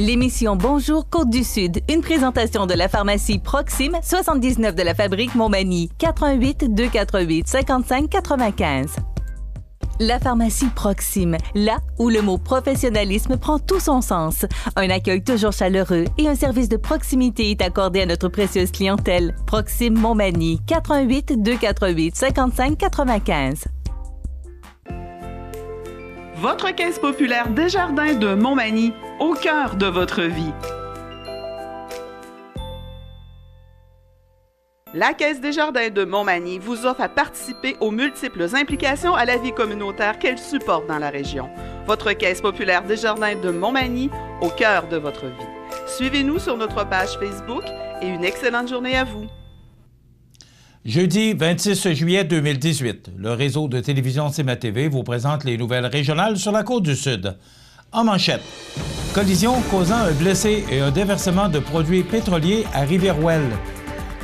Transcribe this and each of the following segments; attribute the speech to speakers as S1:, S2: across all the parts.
S1: L'émission Bonjour Côte-du-Sud, une présentation de la pharmacie Proxime, 79 de la fabrique Montmagny, 88 248 55 95. La pharmacie Proxime, là où le mot professionnalisme prend tout son sens. Un accueil toujours chaleureux et un service de proximité est accordé à notre précieuse clientèle. Proxime Montmagny, 88 248 55 95.
S2: Votre caisse populaire Desjardins de Montmagny, au cœur de votre vie. La Caisse Desjardins de Montmagny vous offre à participer aux multiples implications à la vie communautaire qu'elle supporte dans la région. Votre Caisse populaire Desjardins de Montmagny, au cœur de votre vie. Suivez-nous sur notre page Facebook et une excellente journée à vous.
S3: Jeudi 26 juillet 2018, le réseau de télévision CMA-TV vous présente les nouvelles régionales sur la Côte-du-Sud. En manchette, collision causant un blessé et un déversement de produits pétroliers à Rivière-Ouelle.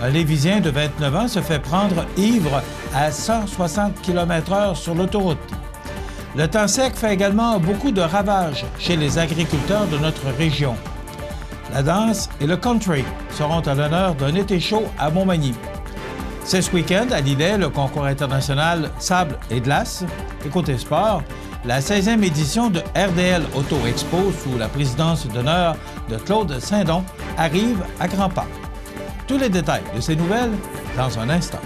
S3: Un Lévisien de 29 ans se fait prendre ivre à 160 km/h sur l'autoroute. Le temps sec fait également beaucoup de ravages chez les agriculteurs de notre région. La danse et le country seront à l'honneur d'un été chaud à Montmagny. C'est ce week-end à Lillet le concours international Sable et Glace. Et côté sport, la 16e édition de RDL Auto Expo sous la présidence d'honneur de Claude Saint-Don arrive à grands pas. Tous les détails de ces nouvelles dans un instant.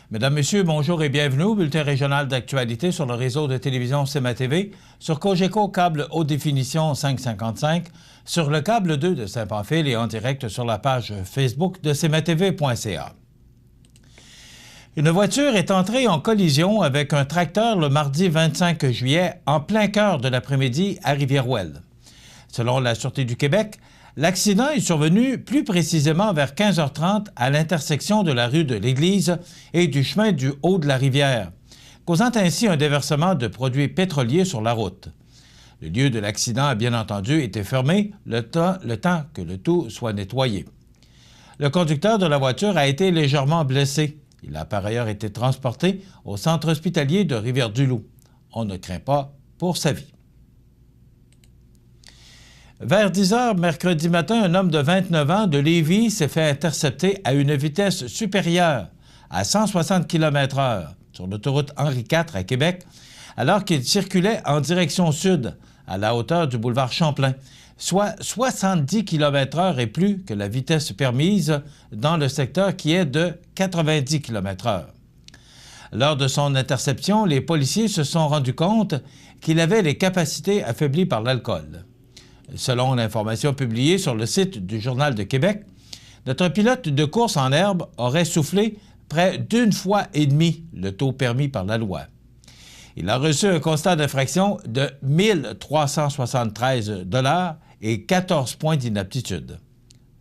S3: Mesdames, Messieurs, bonjour et bienvenue au bulletin régional d'actualité sur le réseau de télévision CMA-TV, sur Cogeco câble haute définition 555, sur le câble 2 de Saint-Pamphile et en direct sur la page Facebook de cmatv.ca. Une voiture est entrée en collision avec un tracteur le mardi 25 juillet en plein cœur de l'après-midi à Rivière-Ouelle. Selon la Sûreté du Québec, l'accident est survenu plus précisément vers 15h30 à l'intersection de la rue de l'Église et du chemin du Haut de la Rivière, causant ainsi un déversement de produits pétroliers sur la route. Le lieu de l'accident a bien entendu été fermé le temps que le tout soit nettoyé. Le conducteur de la voiture a été légèrement blessé. Il a par ailleurs été transporté au centre hospitalier de Rivière-du-Loup. On ne craint pas pour sa vie. Vers 10 h mercredi matin, un homme de 29 ans de Lévis s'est fait intercepter à une vitesse supérieure à 160 km/h sur l'autoroute Henri IV à Québec, alors qu'il circulait en direction sud à la hauteur du boulevard Champlain, soit 70 km/h et plus que la vitesse permise dans le secteur qui est de 90 km/h. Lors de son interception, les policiers se sont rendus compte qu'il avait les capacités affaiblies par l'alcool. Selon l'information publiée sur le site du Journal de Québec, notre pilote de course en herbe aurait soufflé près d'1,5 fois le taux permis par la loi. Il a reçu un constat d'infraction de 1 373 $ et 14 points d'inaptitude.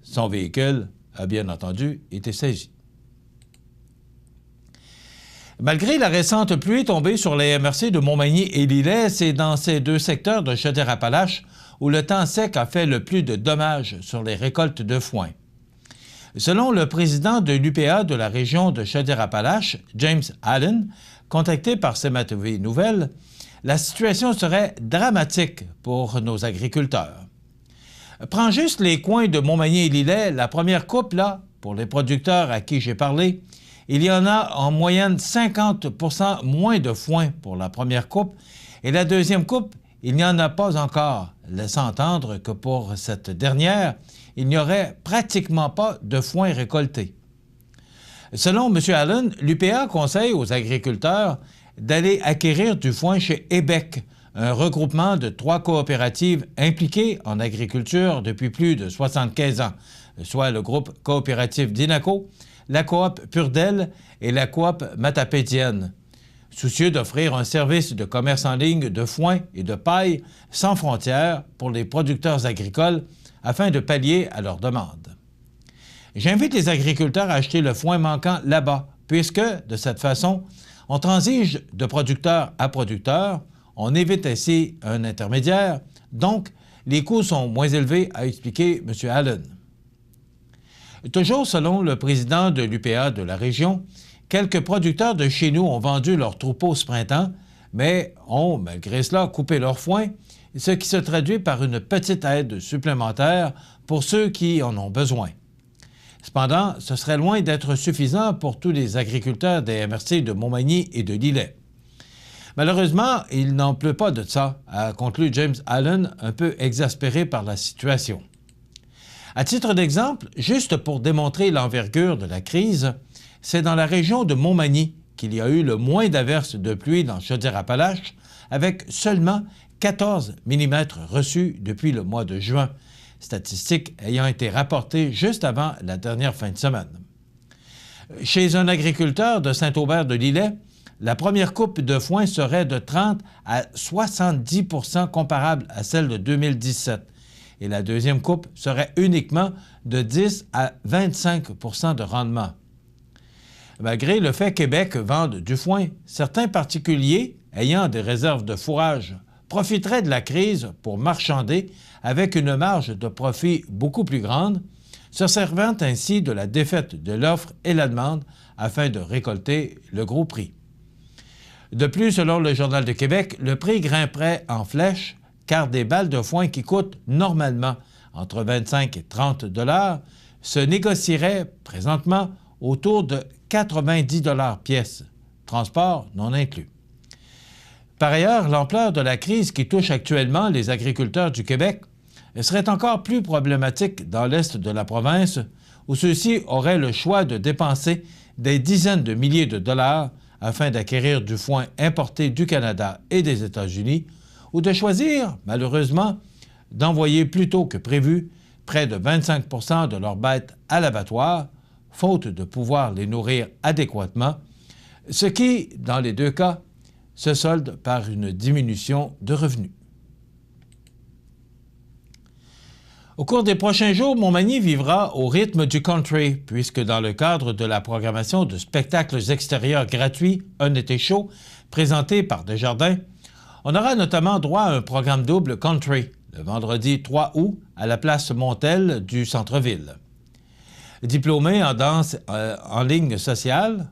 S3: Son véhicule a bien entendu été saisi. Malgré la récente pluie tombée sur les MRC de Montmagny et Lillet, c'est dans ces deux secteurs de Chaudière-Appalaches où le temps sec a fait le plus de dommages sur les récoltes de foin. Selon le président de l'UPA de la région de Chaudière-Appalaches, James Allen, contacté par CMA-TV Nouvelles, la situation serait dramatique pour nos agriculteurs. Prends juste les coins de Montmagny et Lillet, la première coupe, là, pour les producteurs à qui j'ai parlé, il y en a en moyenne 50 % moins de foin pour la première coupe, et la deuxième coupe, il n'y en a pas encore, laissant entendre que pour cette dernière, il n'y aurait pratiquement pas de foin récolté. Selon M. Allen, l'UPA conseille aux agriculteurs d'aller acquérir du foin chez EBEC, un regroupement de 3 coopératives impliquées en agriculture depuis plus de 75 ans, soit le groupe coopératif d'Inaco, la coop Purdel et la coop Matapédienne, soucieux d'offrir un service de commerce en ligne de foin et de paille sans frontières pour les producteurs agricoles afin de pallier à leurs demandes. J'invite les agriculteurs à acheter le foin manquant là-bas, puisque, de cette façon, on transige de producteur à producteur, on évite ainsi un intermédiaire, donc les coûts sont moins élevés, a expliqué M. Allen. Toujours selon le président de l'UPA de la région, quelques producteurs de chez nous ont vendu leurs troupeaux ce printemps, mais ont, malgré cela, coupé leur foin, ce qui se traduit par une petite aide supplémentaire pour ceux qui en ont besoin. Cependant, ce serait loin d'être suffisant pour tous les agriculteurs des MRC de Montmagny et de Lillet. Malheureusement, il n'en pleut pas de ça, a conclu James Allen, un peu exaspéré par la situation. À titre d'exemple, juste pour démontrer l'envergure de la crise, c'est dans la région de Montmagny qu'il y a eu le moins d'averses de pluie dans Chaudière-Appalaches, avec seulement 14 mm reçus depuis le mois de juin, statistique ayant été rapportée juste avant la dernière fin de semaine. Chez un agriculteur de Saint-Aubert de Lillet, la première coupe de foin serait de 30 à 70 % comparable à celle de 2017, et la deuxième coupe serait uniquement de 10 à 25 % de rendement. Malgré le fait qu'Québec vende du foin, certains particuliers ayant des réserves de fourrage profiteraient de la crise pour marchander avec une marge de profit beaucoup plus grande, se servant ainsi de la défaite de l'offre et la demande afin de récolter le gros prix. De plus, selon le Journal de Québec, le prix grimperait en flèche car des balles de foin qui coûtent normalement entre 25 et 30 $ se négocieraient présentement autour de 90 $ pièce, transport non inclus. Par ailleurs, l'ampleur de la crise qui touche actuellement les agriculteurs du Québec serait encore plus problématique dans l'est de la province, où ceux-ci auraient le choix de dépenser des dizaines de milliers de dollars afin d'acquérir du foin importé du Canada et des États-Unis, ou de choisir, malheureusement, d'envoyer plus tôt que prévu près de 25 % de leurs bêtes à l'abattoir, faute de pouvoir les nourrir adéquatement, ce qui, dans les deux cas, se solde par une diminution de revenus. Au cours des prochains jours, Montmagny vivra au rythme du country, puisque dans le cadre de la programmation de spectacles extérieurs gratuits Un été chaud, présenté par Desjardins, on aura notamment droit à un programme double country, le vendredi 3 août, à la place Montel du centre-ville. Diplômé en danse en ligne sociale,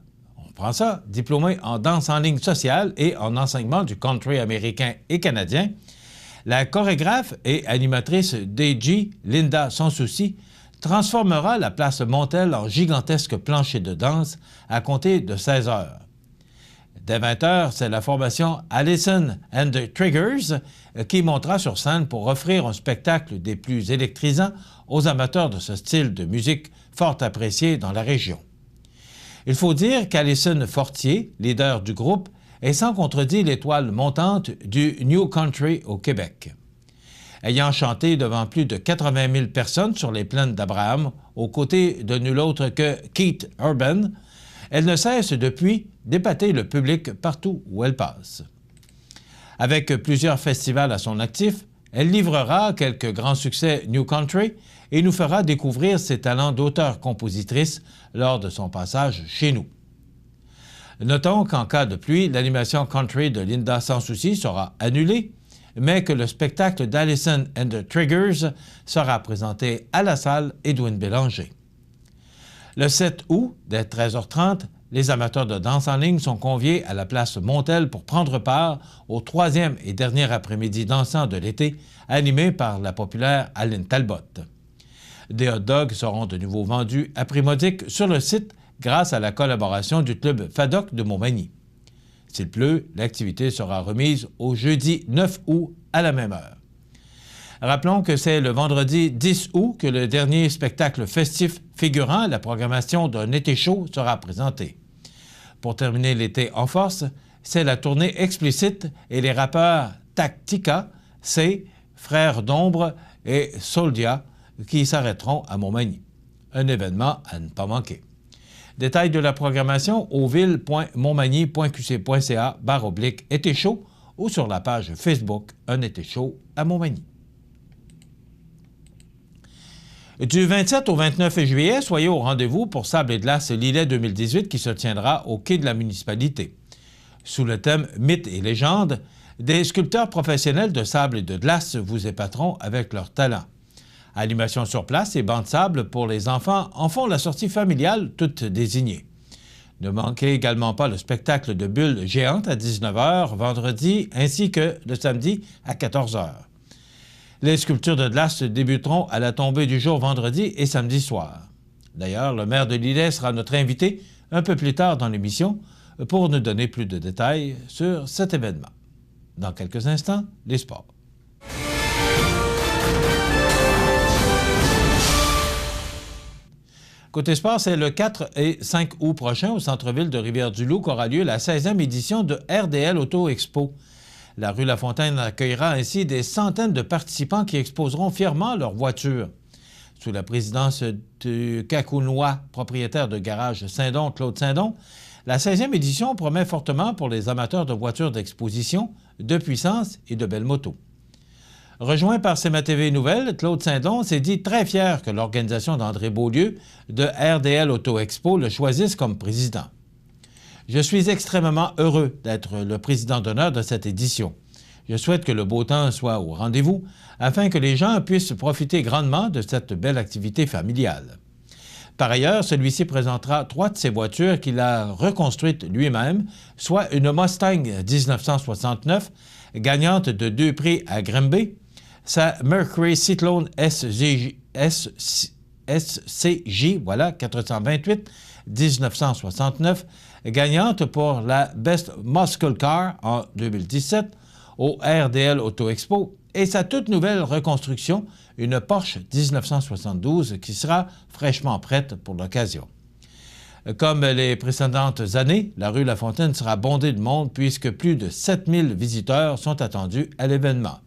S3: diplômé en danse en ligne sociale et en enseignement du country américain et canadien, la chorégraphe et animatrice DJ, Linda Sansouci, transformera la place Montel en gigantesque plancher de danse à compter de 16 heures. Dès 20 heures, c'est la formation Allison and the Triggers qui montera sur scène pour offrir un spectacle des plus électrisants aux amateurs de ce style de musique fort apprécié dans la région. Il faut dire qu'Alison Fortier, leader du groupe, est sans contredit l'étoile montante du New Country au Québec. Ayant chanté devant plus de 80 000 personnes sur les plaines d'Abraham, aux côtés de nul autre que Keith Urban, elle ne cesse depuis d'épater le public partout où elle passe. Avec plusieurs festivals à son actif, elle livrera quelques grands succès New Country et nous fera découvrir ses talents d'auteur-compositrice lors de son passage chez nous. Notons qu'en cas de pluie, l'animation country de Linda Sansouci sera annulée, mais que le spectacle d'Allison and the Triggers sera présenté à la salle Édouine Bélanger. Le 7 août, dès 13h30, les amateurs de danse en ligne sont conviés à la place Montel pour prendre part au troisième et dernier après-midi dansant de l'été, animé par la populaire Aline Talbot. Des hot dogs seront de nouveau vendus à prix modique sur le site grâce à la collaboration du club FADOC de Montmagny. S'il pleut, l'activité sera remise au jeudi 9 août à la même heure. Rappelons que c'est le vendredi 10 août que le dernier spectacle festif figurant à la programmation d'un été chaud sera présenté. Pour terminer l'été en force, c'est la tournée Explicite et les rappeurs Tactica, C, Frères d'Ombre et Soldia qui s'arrêteront à Montmagny. Un événement à ne pas manquer. Détails de la programmation au ville.montmagny.qc.ca/été chaud ou sur la page Facebook Un été chaud à Montmagny. Du 27 au 29 juillet, soyez au rendez-vous pour Sable et Glace Lillet 2018 qui se tiendra au quai de la municipalité. Sous le thème Mythes et légendes, des sculpteurs professionnels de sable et de glace vous épateront avec leur talent. Animation sur place et bancs de sable pour les enfants en font la sortie familiale toute désignée. Ne manquez également pas le spectacle de bulles géantes à 19h vendredi ainsi que le samedi à 14h. Les sculptures de glace débuteront à la tombée du jour vendredi et samedi soir. D'ailleurs, le maire de Lillet sera notre invité un peu plus tard dans l'émission pour nous donner plus de détails sur cet événement. Dans quelques instants, les sports. Côté sport, c'est le 4 et 5 août prochain au centre-ville de Rivière-du-Loup qu'aura lieu la 16e édition de RDL Auto Expo. La rue Lafontaine accueillera ainsi des centaines de participants qui exposeront fièrement leurs voitures. Sous la présidence du Cacounois, propriétaire de garage Saint-Don, Claude Saint-Don, la 16e édition promet fortement pour les amateurs de voitures d'exposition, de puissance et de belles motos. Rejoint par CMA-TV Nouvelles, Claude Saint-Don s'est dit très fier que l'organisation d'André Beaulieu de RDL Auto Expo le choisisse comme président. Je suis extrêmement heureux d'être le président d'honneur de cette édition. Je souhaite que le beau temps soit au rendez-vous afin que les gens puissent profiter grandement de cette belle activité familiale. Par ailleurs, celui-ci présentera 3 de ses voitures qu'il a reconstruites lui-même, soit une Mustang 1969, gagnante de 2 prix à Grimby, sa Mercury Cyclone SCJ 428 1969, gagnante pour la Best Muscle Car en 2017 au RDL Auto Expo, et sa toute nouvelle reconstruction, une Porsche 1972 qui sera fraîchement prête pour l'occasion. Comme les précédentes années, la rue Lafontaine sera bondée de monde puisque plus de 7000 visiteurs sont attendus à l'événement.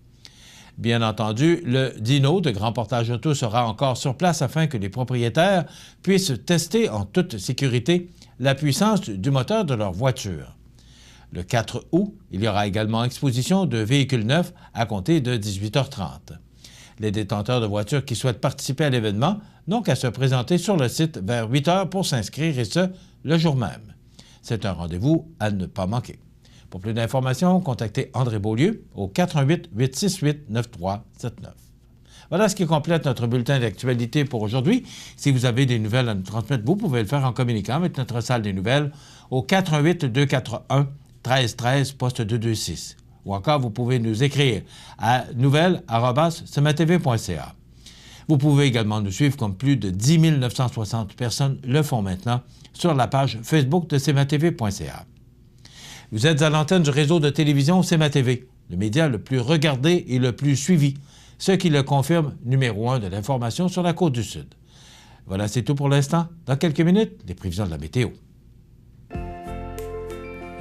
S3: Bien entendu, le Dino de Grand Portage Auto sera encore sur place afin que les propriétaires puissent tester en toute sécurité la puissance du moteur de leur voiture. Le 4 août, il y aura également exposition de véhicules neufs à compter de 18h30. Les détenteurs de voitures qui souhaitent participer à l'événement n'ont qu'à se présenter sur le site vers 8h pour s'inscrire, et ce, le jour même. C'est un rendez-vous à ne pas manquer. Pour plus d'informations, contactez André Beaulieu au 418-868-9379. Voilà ce qui complète notre bulletin d'actualité pour aujourd'hui. Si vous avez des nouvelles à nous transmettre, vous pouvez le faire en communiquant avec notre salle des nouvelles au 418-241-1313, poste 226. Ou encore, vous pouvez nous écrire à nouvelles@cmatv.ca. Vous pouvez également nous suivre comme plus de 10 960 personnes le font maintenant sur la page Facebook de cmatv.ca. Vous êtes à l'antenne du réseau de télévision CMA-TV, le média le plus regardé et le plus suivi, ce qui le confirme numéro 1 de l'information sur la Côte-du-Sud. Voilà, c'est tout pour l'instant. Dans quelques minutes, les prévisions de la météo.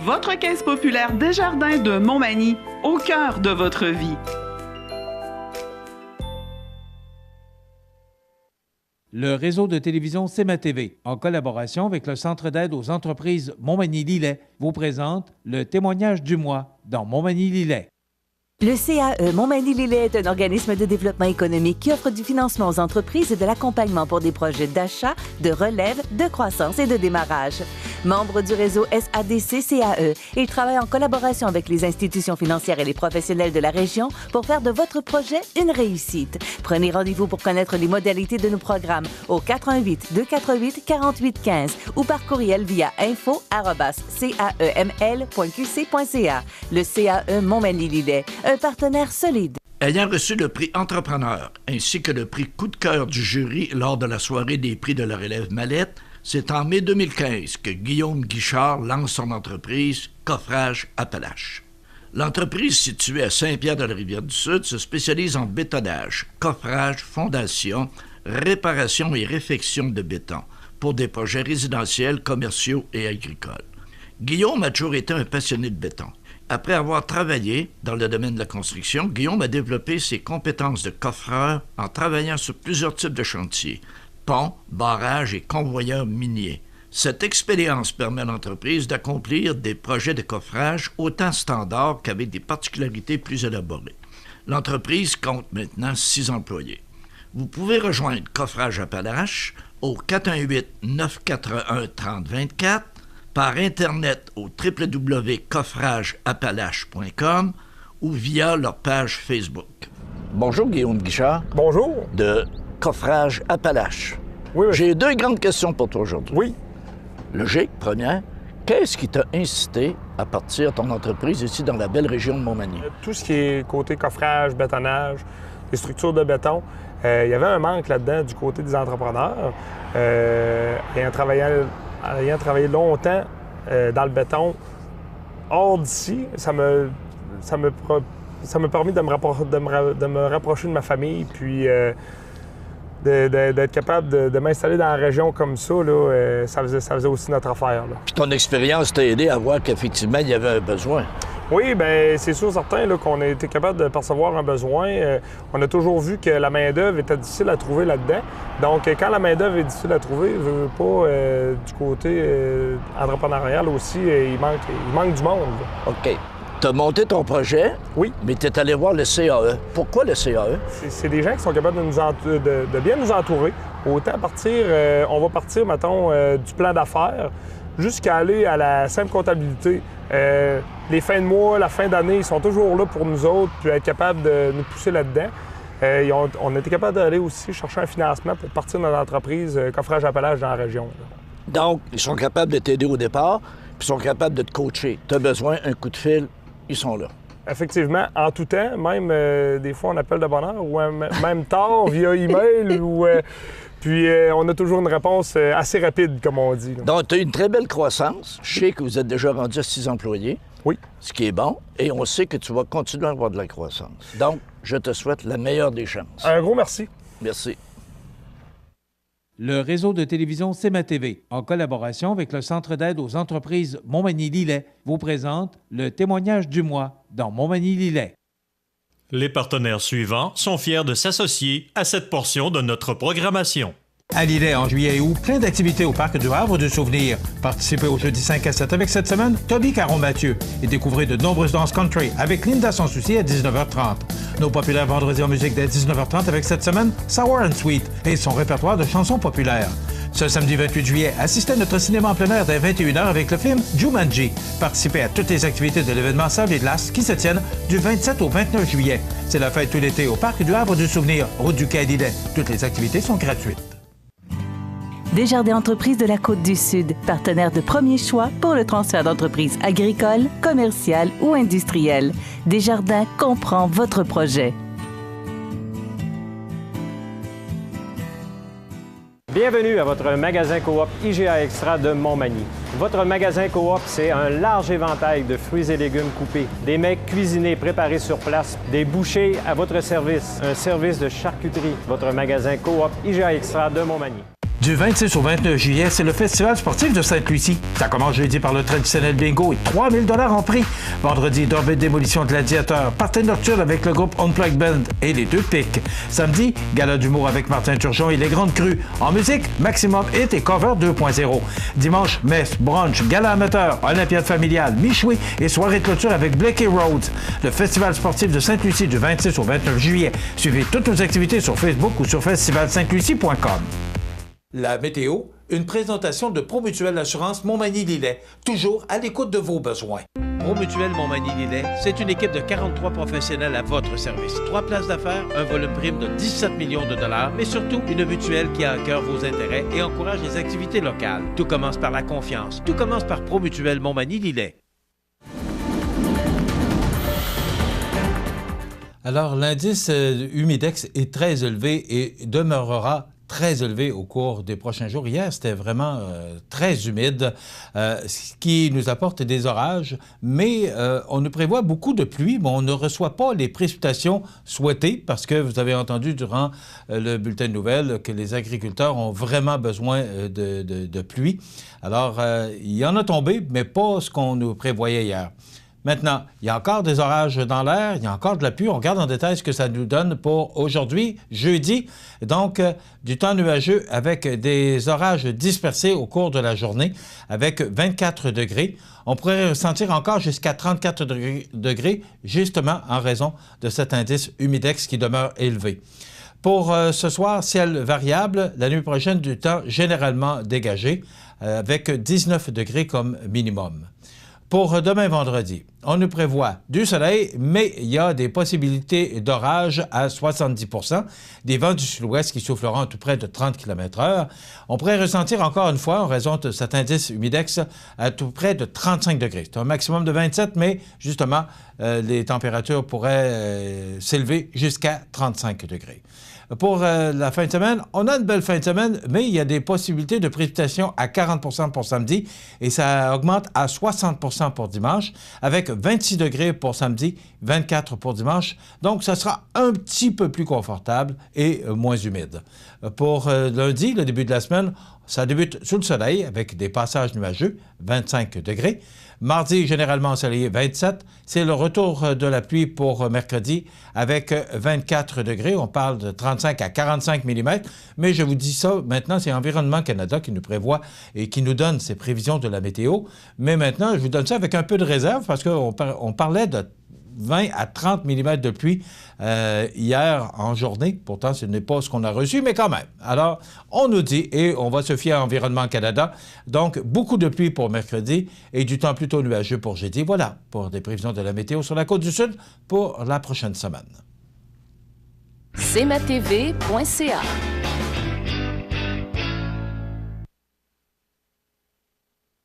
S2: Votre caisse populaire Desjardins de Montmagny, au cœur de votre vie.
S3: Le réseau de télévision CMA-TV, en collaboration avec le Centre d'aide aux entreprises Montmagny-Lillet, vous présente le témoignage du mois dans Montmagny-Lillet.
S1: Le CAE Montmagny-Lillet est un organisme de développement économique qui offre du financement aux entreprises et de l'accompagnement pour des projets d'achat, de relève, de croissance et de démarrage. Membre du réseau SADC-CAE, il travaille en collaboration avec les institutions financières et les professionnels de la région pour faire de votre projet une réussite. Prenez rendez-vous pour connaître les modalités de nos programmes au 418-248-4815 ou par courriel via info@caeml.qc.ca. Le CAE Montmagny-Lillet, un partenaire solide.
S4: Ayant reçu le prix Entrepreneur ainsi que le prix Coup de cœur du jury lors de la soirée des prix de la relève Mallette, c'est en mai 2015 que Guillaume Guichard lance son entreprise Coffrage Appalaches. L'entreprise située à Saint-Pierre-de-la-Rivière-du-Sud se spécialise en bétonnage, coffrage, fondation, réparation et réfection de béton pour des projets résidentiels, commerciaux et agricoles. Guillaume a toujours été un passionné de béton. Après avoir travaillé dans le domaine de la construction, Guillaume a développé ses compétences de coffreur en travaillant sur plusieurs types de chantiers, ponts, barrages et convoyeurs miniers. Cette expérience permet à l'entreprise d'accomplir des projets de coffrage autant standards qu'avec des particularités plus élaborées. L'entreprise compte maintenant 6 employés. Vous pouvez rejoindre Coffrage Appalaches au 418-941-3024, par Internet au www.coffrageappalaches.com ou via leur page Facebook. Bonjour Guillaume Guichard.
S5: Bonjour.
S4: De Coffrage Appalaches.
S5: Oui.
S4: J'ai 2 grandes questions pour toi aujourd'hui.
S5: Oui.
S4: Logique, première. Qu'est-ce qui t'a incité à partir ton entreprise ici dans la belle région de Montmagny?
S5: Tout ce qui est côté coffrage, bétonnage, les structures de béton, il y avait un manque là-dedans du côté des entrepreneurs. Ayant travaillé longtemps dans le béton, hors d'ici, ça m'a permis de me rapprocher de ma famille, puis d'être capable de m'installer dans la région comme ça, là, ça faisait aussi notre affaire. Là.
S4: Puis ton expérience t'a aidé à voir qu'effectivement, il y avait un besoin.
S5: Oui, bien, c'est sûr certain là, qu'on a été capable de percevoir un besoin. On a toujours vu que la main-d'œuvre était difficile à trouver là-dedans. Donc, quand la main-d'œuvre est difficile à trouver, je veux pas, du côté entrepreneurial aussi, il manque du monde. Là.
S4: OK. Tu as monté ton projet,
S5: oui,
S4: mais tu es allé voir le CAE. Pourquoi le CAE?
S5: C'est des gens qui sont capables de bien nous entourer. Autant partir, on va partir, mettons, du plan d'affaires jusqu'à aller à la simple comptabilité. Les fins de mois, la fin d'année, ils sont toujours là pour nous autres, puis être capables de nous pousser là-dedans. On a été capable d'aller aussi chercher un financement pour partir dans l'entreprise Coffrage Appalaches dans la région. Là.
S4: Donc, ils sont capables de t'aider au départ, puis ils sont capables de te coacher. Tu as besoin d'un coup de fil, ils sont là.
S5: Effectivement, en tout temps, même des fois on appelle de bonne heure, ou même tard, via email, puis on a toujours une réponse assez rapide, comme on dit. Là.
S4: Donc, tu as une très belle croissance. Je sais que vous êtes déjà rendu à 6 employés.
S5: Oui.
S4: Ce qui est bon. Et on sait que tu vas continuer à avoir de la croissance. Donc, je te souhaite la meilleure des chances.
S5: Un gros merci.
S4: Merci.
S3: Le réseau de télévision CMA-TV, en collaboration avec le Centre d'aide aux entreprises Montmagny-Lillet, vous présente le témoignage du mois dans Montmagny-Lillet.
S6: Les partenaires suivants sont fiers de s'associer à cette portion de notre programmation.
S3: À Lillet, en juillet et août, plein d'activités au Parc du Havre du Souvenir. Participez au jeudi 5 à 7 avec cette semaine Toby Caron-Mathieu et découvrez de nombreuses danses country avec Linda Sans Souci à 19h30. Nos populaires vendredis en musique dès 19h30 avec cette semaine Sour and Sweet et son répertoire de chansons populaires. Ce samedi 28 juillet, assistez à notre cinéma en plein air dès 21h avec le film Jumanji. Participez à toutes les activités de l'événement Sable et Glace qui se tiennent du 27 au 29 juillet. C'est la fête tout l'été au Parc du Havre du Souvenir, route du Quai Lillet. Toutes les activités sont gratuites.
S1: Desjardins Entreprises de la Côte-du-Sud, partenaire de premier choix pour le transfert d'entreprises agricoles, commerciales ou industrielles. Desjardins comprend votre projet.
S7: Bienvenue à votre magasin Coop IGA Extra de Montmagny. Votre magasin Coop, c'est un large éventail de fruits et légumes coupés, des mets cuisinés préparés sur place, des bouchées à votre service, un service de charcuterie. Votre magasin Coop IGA Extra de Montmagny.
S3: Du 26 au 29 juillet, c'est le Festival sportif de Sainte-Lucie. Ça commence jeudi par le traditionnel bingo et 3 000 $ en prix. Vendredi, Dorbe Démolition Gladiateur, party nocturne avec le groupe Unplugged Band et les Deux Pics. Samedi, gala d'humour avec Martin Turgeon et les Grandes Crues. En musique, Maximum Hit et Cover 2.0. Dimanche, messe, brunch, gala amateur, olympiade familiale, michoui et soirée de clôture avec Blakey Rhodes. Le Festival sportif de Sainte-Lucie du 26 au 29 juillet. Suivez toutes nos activités sur Facebook ou sur festivalsaintlucie.com. La météo, une présentation de Promutuelle Assurance Montmagny-Lillet, toujours à l'écoute de vos besoins. Promutuelle Montmagny-Lillet, c'est une équipe de 43 professionnels à votre service. 3 places d'affaires, un volume prime de 17 millions de dollars, mais surtout une mutuelle qui a à cœur vos intérêts et encourage les activités locales. Tout commence par la confiance. Tout commence par Promutuelle Montmagny-Lillet. Alors, l'indice Humidex est très élevé et demeurera très élevé au cours des prochains jours. Hier, c'était vraiment très humide, ce qui nous apporte des orages, mais on nous prévoit beaucoup de pluie, mais on ne reçoit pas les précipitations souhaitées parce que vous avez entendu durant le bulletin de nouvelles que les agriculteurs ont vraiment besoin de pluie. Alors, il y en a tombé, mais pas ce qu'on nous prévoyait hier. Maintenant, il y a encore des orages dans l'air, il y a encore de la pluie. On regarde en détail ce que ça nous donne pour aujourd'hui, jeudi. Donc, du temps nuageux avec des orages dispersés au cours de la journée, avec 24 degrés. On pourrait ressentir encore jusqu'à 34 degrés, justement en raison de cet indice humidex qui demeure élevé. Pour ce soir, ciel variable. La nuit prochaine, du temps généralement dégagé, avec 19 degrés comme minimum. Pour demain vendredi, on nous prévoit du soleil, mais il y a des possibilités d'orage à 70 %, des vents du sud-ouest qui souffleront à tout près de 30 km/h. On pourrait ressentir encore une fois, en raison de cet indice humidex, à tout près de 35 degrés. C'est un maximum de 27, mais justement, les températures pourraient s'élever jusqu'à 35 degrés. Pour la fin de semaine, on a une belle fin de semaine, mais il y a des possibilités de précipitation à 40 % pour samedi et ça augmente à 60 % pour dimanche, avec 26 degrés pour samedi, 24 pour dimanche. Donc, ça sera un petit peu plus confortable et moins humide. Pour lundi, le début de la semaine, ça débute sous le soleil avec des passages nuageux, 25 degrés. Mardi, généralement ensoleillé, 27. C'est le retour de la pluie pour mercredi avec 24 degrés. On parle de 35 à 45 mm. Mais je vous dis ça, maintenant, c'est Environnement Canada qui nous prévoit et qui nous donne ces prévisions de la météo. Mais maintenant, je vous donne ça avec un peu de réserve parce qu'on parlait de 20 à 30 mm de pluie hier en journée. Pourtant, ce n'est pas ce qu'on a reçu, mais quand même. Alors, on nous dit, et on va se fier à Environnement Canada, donc beaucoup de pluie pour mercredi et du temps plutôt nuageux pour jeudi. Voilà, pour des prévisions de la météo sur la Côte-du-Sud pour la prochaine semaine.
S8: cmatv.ca.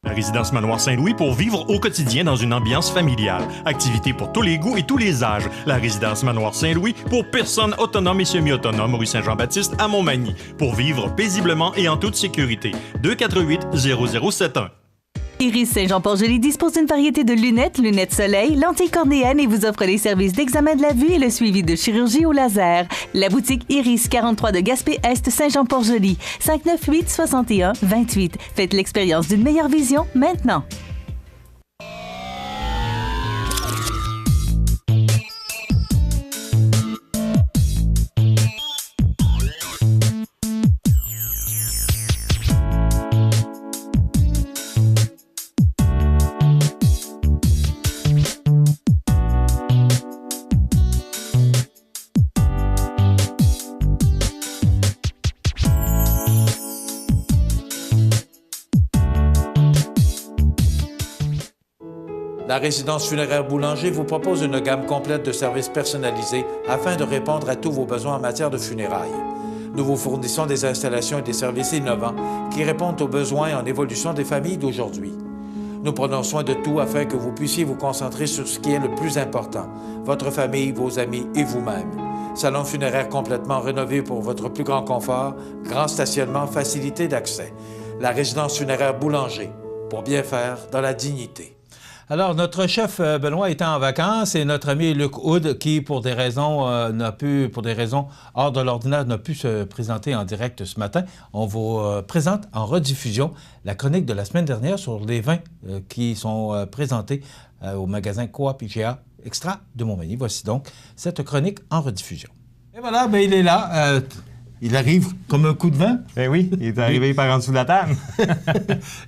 S6: La résidence Manoir Saint-Louis pour vivre au quotidien dans une ambiance familiale. Activités pour tous les goûts et tous les âges. La résidence Manoir Saint-Louis pour personnes autonomes et semi-autonomes, rue Saint-Jean-Baptiste à Montmagny. Pour vivre paisiblement et en toute sécurité. 248-0071.
S1: Iris Saint-Jean-Port-Joli dispose d'une variété de lunettes soleil, lentilles cornéennes et vous offre les services d'examen de la vue et le suivi de chirurgie au laser. La boutique Iris 43 de Gaspé-Est Saint-Jean-Port-Joli, 598-61-28. Faites l'expérience d'une meilleure vision maintenant.
S3: La résidence funéraire Boulanger vous propose une gamme complète de services personnalisés afin de répondre à tous vos besoins en matière de funérailles. Nous vous fournissons des installations et des services innovants qui répondent aux besoins en évolution des familles d'aujourd'hui. Nous prenons soin de tout afin que vous puissiez vous concentrer sur ce qui est le plus important, votre famille, vos amis et vous-même. Salon funéraire complètement rénové pour votre plus grand confort, grand stationnement, facilité d'accès. La résidence funéraire Boulanger, pour bien faire dans la dignité. Alors, notre chef Benoît était en vacances et notre ami Luc Hood, qui, pour des raisons hors de l'ordinaire, n'a pu se présenter en direct ce matin. On vous présente en rediffusion la chronique de la semaine dernière sur les vins qui sont présentés au magasin Coop IGA Extra de Montmagny. Voici donc cette chronique en rediffusion. Et voilà, bien, il est là. Il arrive comme un coup de vent.
S9: Ben oui, il est arrivé par en dessous de la table.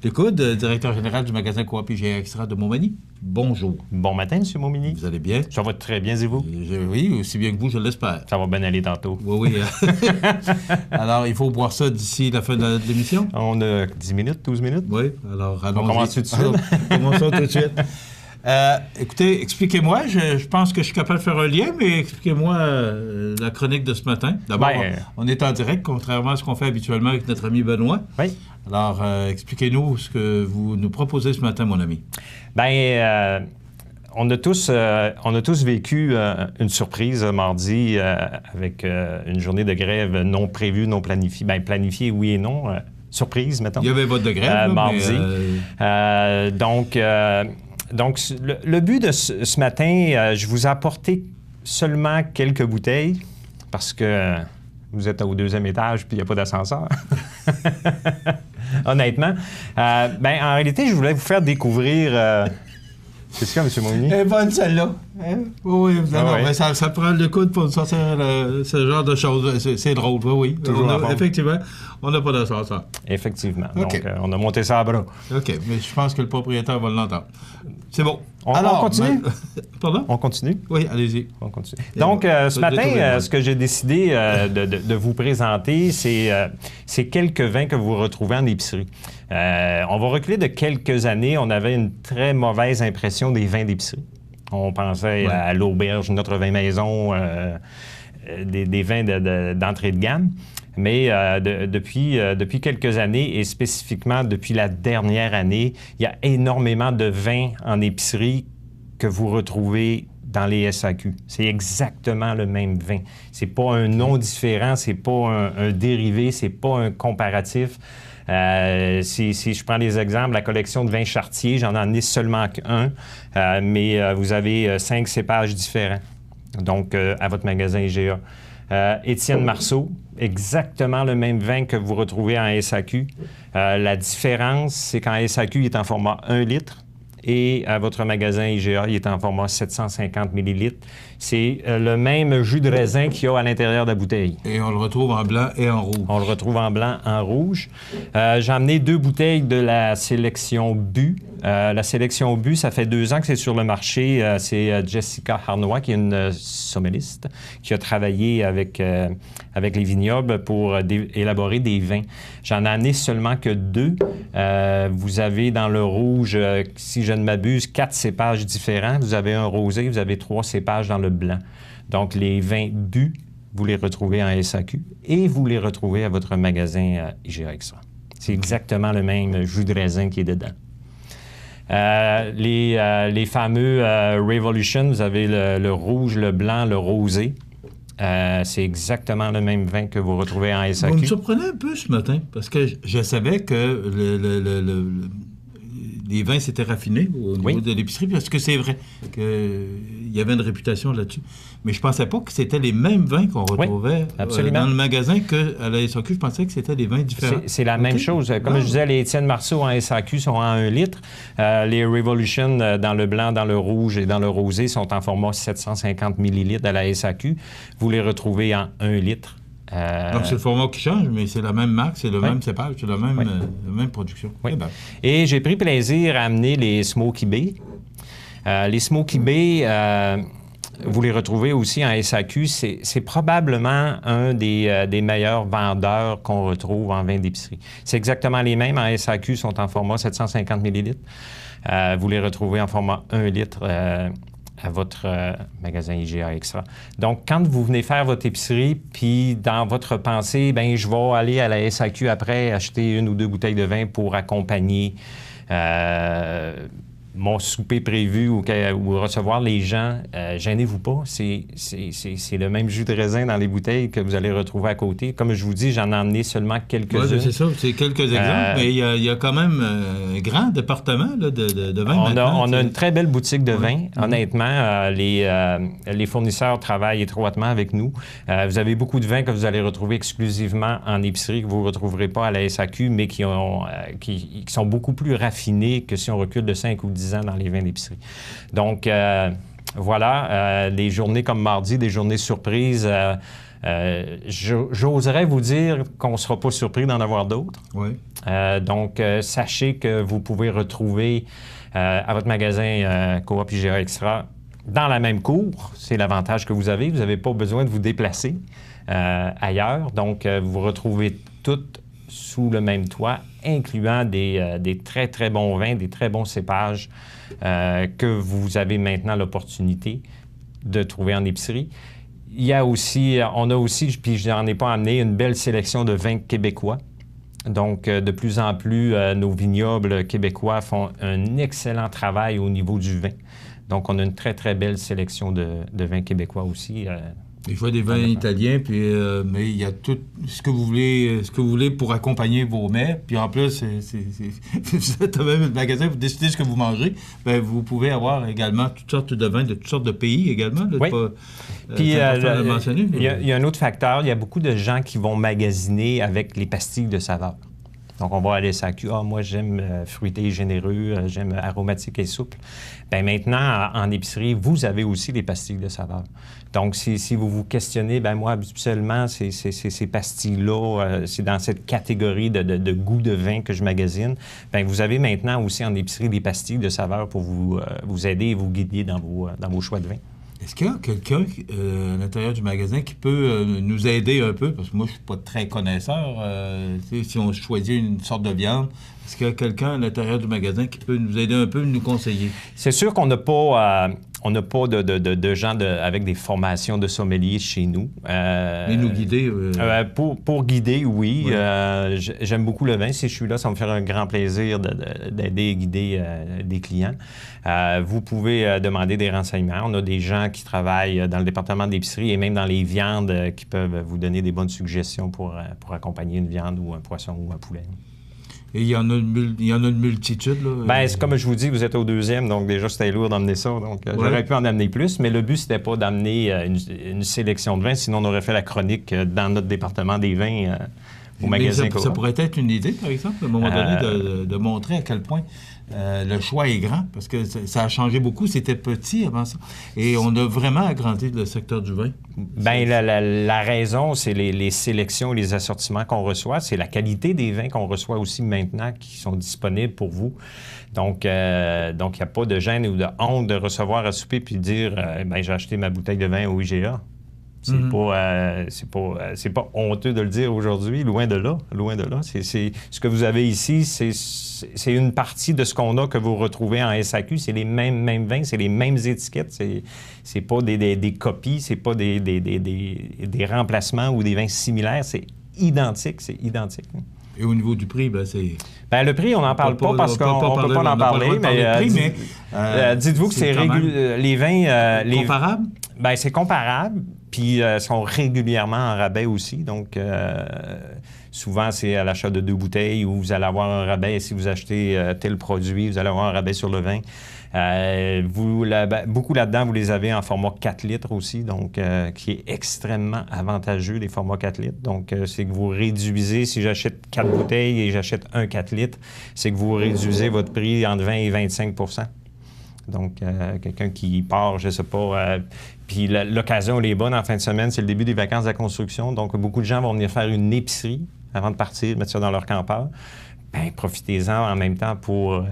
S3: Luc Hood, directeur général du magasin Coop IGA Extra de Montmagny. Bonjour.
S9: Bon matin, M. Montmagny.
S3: Vous allez bien?
S9: Ça va très bien, et vous?
S3: Oui, aussi bien que vous, je l'espère.
S9: Ça va bien aller tantôt.
S3: Oui. Alors, il faut boire ça d'ici la fin de l'émission?
S9: On a 10 minutes, 12 minutes.
S3: Oui, alors allons-y.
S9: On commence tout de suite.
S3: Commençons tout de suite. Écoutez, expliquez-moi, je pense que je suis capable de faire un lien, mais expliquez-moi la chronique de ce matin. D'abord, on est en direct, contrairement à ce qu'on fait habituellement avec notre ami Benoît.
S9: Oui.
S3: Alors, expliquez-nous ce que vous nous proposez ce matin, mon ami.
S9: on a tous vécu une surprise mardi avec une journée de grève non prévue, non planifiée. Bien, planifiée, oui et non. Surprise, mettons.
S3: Il y avait votre de grève,
S9: mardi. Donc, le but de ce matin, je vous ai apporté seulement quelques bouteilles parce que vous êtes au 2e étage puis il n'y a pas d'ascenseur. Honnêtement. En réalité, je voulais vous faire découvrir... C'est ça, M. Moigny?
S3: Elle est bonne, celle-là. Hein? Oui, mais ça prend le coup pour sortir ce genre de choses. C'est drôle, oui.
S9: Toujours
S3: effectivement, on n'a pas d'ascenseur.
S9: Effectivement.
S3: Okay.
S9: Donc, on a monté ça à bras.
S3: OK, mais je pense que le propriétaire va l'entendre. C'est bon.
S9: On continue?
S3: Pardon?
S9: On continue?
S3: Oui, allez-y.
S9: On continue. Donc, ce matin, ce que j'ai décidé de vous présenter, c'est quelques vins que vous retrouvez en épicerie. On va reculer de quelques années. On avait une très mauvaise impression des vins d'épicerie. On pensait à l'Auberge, Notre Vin Maison, des vins d'entrée de gamme. Mais depuis quelques années, et spécifiquement depuis la dernière année, il y a énormément de vins en épicerie que vous retrouvez dans les SAQ. C'est exactement le même vin. C'est pas un nom différent, c'est pas un dérivé, c'est pas un comparatif. Si je prends les exemples, la collection de vins Chartier, j'en ai seulement qu'un, mais vous avez 5 cépages différents, donc à votre magasin IGA. Étienne Marceau, exactement le même vin que vous retrouvez en SAQ. La différence, c'est qu'en SAQ, il est en format 1 litre et à votre magasin IGA, il est en format 750 ml. C'est le même jus de raisin qu'il y a à l'intérieur de la bouteille.
S3: Et on le retrouve en blanc et en rouge.
S9: On le retrouve en blanc, en rouge. J'ai amené 2 bouteilles de la sélection Bu. La sélection Bu, ça fait 2 ans que c'est sur le marché. C'est Jessica Harnois, qui est une sommelière, qui a travaillé avec les vignobles pour élaborer des vins. J'en ai amené seulement que 2. Vous avez dans le rouge, si je ne m'abuse, 4 cépages différents. Vous avez un rosé, vous avez 3 cépages dans le blanc. Donc, les vins Bu, vous les retrouvez en SAQ et vous les retrouvez à votre magasin IGA Extra. C'est exactement le même jus de raisin qui est dedans. Les fameux Revolution, vous avez le rouge, le blanc, le rosé. C'est exactement le même vin que vous retrouvez en SAQ.
S3: Vous me surprenez un peu ce matin, parce que je savais que les vins s'étaient raffinés au niveau de l'épicerie, parce que c'est vrai qu'il y avait une réputation là-dessus. Mais je ne pensais pas que c'était les mêmes vins qu'on retrouvait dans le magasin qu'à la SAQ. Je pensais que c'était des vins différents.
S9: C'est la même chose. Comme je disais, les Étienne Marceau en SAQ sont en 1 litre. Les Revolution dans le blanc, dans le rouge et dans le rosé sont en format 750 ml à la SAQ. Vous les retrouvez en 1 litre.
S3: Donc, c'est le format qui change, mais c'est la même marque, c'est le même cépage, c'est la même production.
S9: Oui. Et j'ai pris plaisir à amener les Smoky Bay. Les Smoky Bay, vous les retrouvez aussi en SAQ. C'est probablement un des meilleurs vendeurs qu'on retrouve en vin d'épicerie. C'est exactement les mêmes. En SAQ, sont en format 750 ml. Vous les retrouvez en format 1 litre à votre magasin IGA Extra. Donc, quand vous venez faire votre épicerie, puis dans votre pensée, bien, je vais aller à la SAQ après, acheter 1 ou 2 bouteilles de vin pour accompagner mon souper prévu ou recevoir les gens, gênez-vous pas. C'est le même jus de raisin dans les bouteilles que vous allez retrouver à côté. Comme je vous dis, j'en ai emmené seulement quelques-uns.
S3: Oui, c'est ça. C'est quelques exemples, mais il y a quand même un grand département là, de vin.
S9: On a une très belle boutique de vin. Honnêtement, les fournisseurs travaillent étroitement avec nous. Vous avez beaucoup de vins que vous allez retrouver exclusivement en épicerie, que vous ne retrouverez pas à la SAQ, mais qui sont beaucoup plus raffinés que si on recule de 5 ou 10 ans dans les vins d'épicerie. Donc, voilà, des journées comme mardi, des journées surprises. J'oserais vous dire qu'on ne sera pas surpris d'en avoir d'autres.
S3: Oui.
S9: Donc, sachez que vous pouvez retrouver à votre magasin Coop IGA Extra dans la même cour. C'est l'avantage que vous avez. Vous n'avez pas besoin de vous déplacer ailleurs. Donc, vous retrouvez toutes sous le même toit, incluant des très, très bons vins, des très bons cépages que vous avez maintenant l'opportunité de trouver en épicerie. On a aussi, puis je n'en ai pas amené, une belle sélection de vins québécois. Donc, de plus en plus, nos vignobles québécois font un excellent travail au niveau du vin. Donc, on a une très, très belle sélection de vins québécois aussi.
S3: Des fois, des vins italiens, puis, mais il y a tout ce que vous voulez pour accompagner vos mets. Puis en plus, vous êtes même le magasin, vous décidez ce que vous mangez. Bien, vous pouvez avoir également toutes sortes de vins de toutes sortes de pays également. Là,
S9: oui. Puis il y a un autre facteur. Il y a beaucoup de gens qui vont magasiner avec les pastilles de saveur. Donc, on va à la SAQ. Ah, moi, j'aime fruité et généreux, j'aime aromatique et souple. Bien, maintenant, en épicerie, vous avez aussi les pastilles de saveur. Donc, si vous vous questionnez, bien, moi, habituellement, ces pastilles-là, c'est dans cette catégorie de goût de vin que je magasine. Bien, vous avez maintenant aussi en épicerie des pastilles de saveur pour vous aider et vous guider dans vos choix de vin.
S3: Est-ce qu'il y a quelqu'un à l'intérieur du magasin qui peut nous aider un peu? Parce que moi, je ne suis pas très connaisseur. Si on choisit une sorte de viande, est-ce qu'il y a quelqu'un à l'intérieur du magasin qui peut nous aider un peu, nous conseiller?
S9: C'est sûr qu'on n'a pas... de gens avec des formations de sommelier chez nous.
S3: Mais nous guider?
S9: Pour guider, oui.
S3: Ouais.
S9: J'aime beaucoup le vin. Si je suis là, ça me fait un grand plaisir d'aider et guider des clients. Vous pouvez demander des renseignements. On a des gens qui travaillent dans le département d'épicerie et même dans les viandes qui peuvent vous donner des bonnes suggestions pour accompagner une viande ou un poisson ou un poulet.
S3: Et il y en a une multitude, là?
S9: Bien, c'est comme je vous dis, vous êtes au 2e, donc déjà, c'était lourd d'emmener ça. Donc, j'aurais pu en amener plus, mais le but, c'était pas d'amener une sélection de vins, sinon on aurait fait la chronique dans notre département des vins au magasin.
S3: Ça pourrait être une idée, par exemple, à un moment donné, de montrer à quel point le choix est grand, parce que ça a changé beaucoup. C'était petit avant ça. Et on a vraiment agrandi le secteur du vin.
S9: Bien, la raison, c'est les sélections et les assortiments qu'on reçoit. C'est la qualité des vins qu'on reçoit aussi maintenant qui sont disponibles pour vous. Donc, il n'y a pas de gêne ou de honte de recevoir à souper puis de dire j'ai acheté ma bouteille de vin au IGA. C'est pas honteux de le dire aujourd'hui, loin de là. Loin de là. C'est ce que vous avez ici, c'est une partie de ce qu'on a que vous retrouvez en SAQ. C'est les mêmes vins, c'est les mêmes étiquettes. C'est pas des copies, c'est pas des remplacements ou des vins similaires. C'est identique,
S3: Et au niveau du prix, c'est...
S9: Bien, le prix, on n'en parle pas parce qu'on ne peut pas en parler, mais dites-vous que c'est les vins...
S3: comparable?
S9: Bien, c'est comparable, puis sont régulièrement en rabais aussi. Donc, souvent, c'est à l'achat de 2 bouteilles où vous allez avoir un rabais. Si vous achetez tel produit, vous allez avoir un rabais sur le vin. Beaucoup là-dedans, vous les avez en format 4 litres aussi, donc qui est extrêmement avantageux, les formats 4 litres. Donc, c'est que vous réduisez, si j'achète 4 bouteilles et j'achète un 4 litres, c'est que vous réduisez votre prix entre 20 et 25 %. Donc, quelqu'un qui part, je ne sais pas, puis l'occasion, elle est bonne en fin de semaine, c'est le début des vacances de la construction. Donc, beaucoup de gens vont venir faire une épicerie avant de partir, mettre ça dans leur campeur. Bien, profitez-en en même temps pour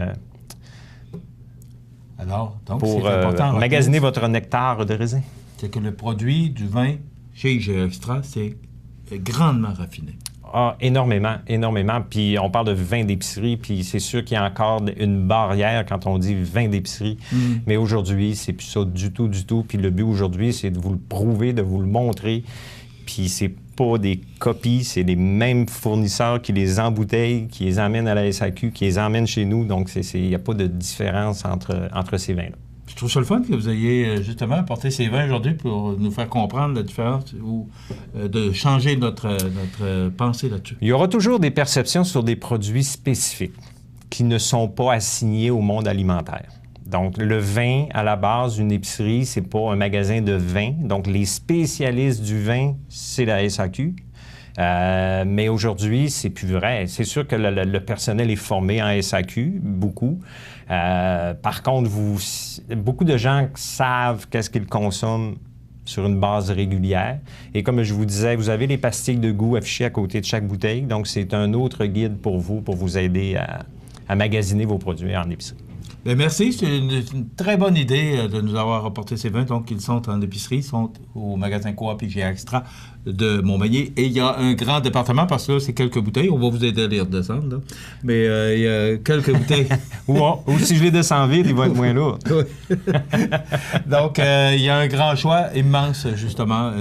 S9: magasiner votre nectar de raisin.
S3: C'est que le produit du vin chez IGA Extra, c'est grandement raffiné.
S9: Ah, énormément. Puis on parle de vin d'épicerie, puis c'est sûr qu'il y a encore une barrière quand on dit vin d'épicerie. Mais aujourd'hui, c'est plus ça du tout. Puis le but aujourd'hui, c'est de vous le prouver, de vous le montrer. Puis c'est pas des copies, c'est les mêmes fournisseurs qui les embouteillent, qui les emmènent à la SAQ, qui les emmènent chez nous. Donc, il n'y a pas de différence entre ces vins-là.
S3: Je trouve ça le fun que vous ayez justement apporté ces vins aujourd'hui pour nous faire comprendre la différence ou de changer notre pensée là-dessus.
S9: Il y aura toujours des perceptions sur des produits spécifiques qui ne sont pas assignés au monde alimentaire. Donc, le vin, à la base, une épicerie, c'est pas un magasin de vin. Donc, les spécialistes du vin, c'est la SAQ. Mais aujourd'hui, c'est plus vrai. C'est sûr que le personnel est formé en SAQ, beaucoup. Par contre, beaucoup de gens savent qu'est-ce qu'ils consomment sur une base régulière. Et comme je vous disais, vous avez les pastilles de goût affichées à côté de chaque bouteille. Donc, c'est un autre guide pour vous aider à magasiner vos produits en épicerie.
S3: Bien, merci. C'est une très bonne idée de nous avoir apporté ces vins. Donc, ils sont en épicerie, ils sont au magasin Coop IGA Extra de Montmagny. Et il y a un grand département parce que là, c'est quelques bouteilles. On va vous aider à les redescendre. Là. Mais il y a quelques bouteilles.
S9: ou si je les descends vite, ils vont être moins lourds. Donc,
S3: il y a un grand choix immense, justement.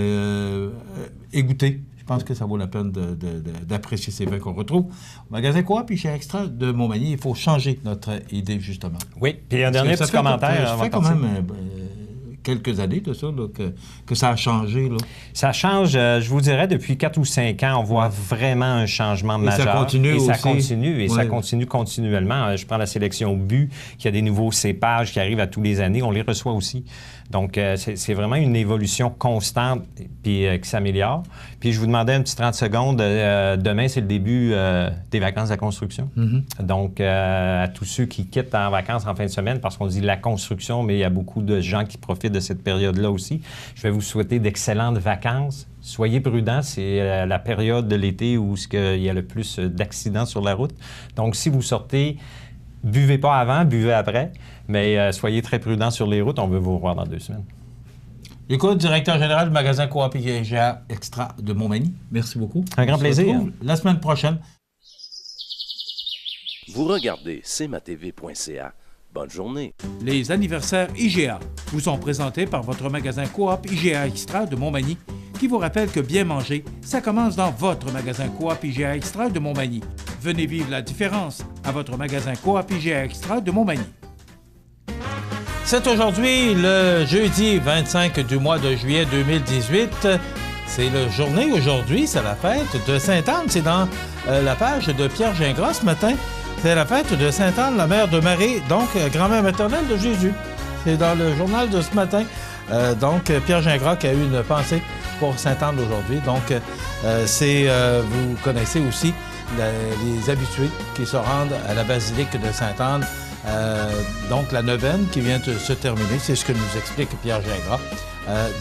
S3: Égouttez. Je pense que ça vaut la peine d'apprécier ces vins qu'on retrouve au magasin Coop et chez Extra de Montmagny. Il faut changer notre idée, justement.
S9: Oui, puis un dernier petit commentaire.
S3: Ça fait quand même quelques années de ça, là, que ça a changé. Là.
S9: Ça change, je vous dirais, depuis 4 ou 5 ans, on voit vraiment un changement majeur.
S3: Ça continue aussi.
S9: Ça continue continuellement. Je prends la sélection Bu, qui a des nouveaux cépages qui arrivent à tous les années. On les reçoit aussi. Donc, c'est vraiment une évolution constante puis qui s'améliore. Puis, je vous demandais un petit 30 secondes. Demain, c'est le début des vacances de la construction. Mm-hmm. Donc, à tous ceux qui quittent en vacances en fin de semaine, parce qu'on dit la construction, mais il y a beaucoup de gens qui profitent de cette période-là aussi. Je vais vous souhaiter d'excellentes vacances. Soyez prudents, c'est la période de l'été où il y a le plus d'accidents sur la route. Donc, si vous sortez, buvez pas avant, buvez après, mais soyez très prudents sur les routes. On veut vous revoir dans 2 semaines.
S3: Écoute, directeur général du magasin Coop IGA Extra de Montmagny, merci beaucoup.
S9: Un grand plaisir.
S3: La semaine prochaine.
S8: Vous regardez cmatv.ca. Bonne journée.
S3: Les anniversaires IGA vous sont présentés par votre magasin Coop IGA Extra de Montmagny, qui vous rappelle que bien manger, ça commence dans votre magasin Coop IGA Extra de Montmagny. Venez vivre la différence à votre magasin Coop IGA Extra de Montmagny. C'est aujourd'hui le jeudi 25 du mois de juillet 2018. C'est la journée aujourd'hui, c'est la fête de Sainte-Anne. C'est dans la page de Pierre Gingras ce matin. C'est la fête de Sainte-Anne, la mère de Marie, donc grand-mère maternelle de Jésus. C'est dans le journal de ce matin. Donc, Pierre Gingras qui a eu une pensée pour Sainte-Anne aujourd'hui. Donc, vous connaissez aussi les habitués qui se rendent à la basilique de Sainte-Anne. Donc, la neuvaine qui vient de se terminer, c'est ce que nous explique Pierre Gingras.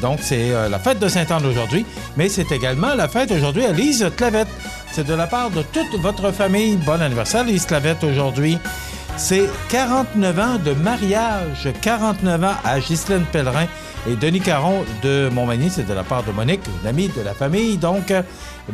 S3: Donc, c'est la fête de Sainte-Anne aujourd'hui, mais c'est également la fête aujourd'hui à Lise Clavette. C'est de la part de toute votre famille. Bon anniversaire, Lise Clavette, aujourd'hui. C'est 49 ans de mariage, 49 ans à Ghislaine Pellerin et Denis Caron de Montmagny. C'est de la part de Monique, une amie de la famille. Donc,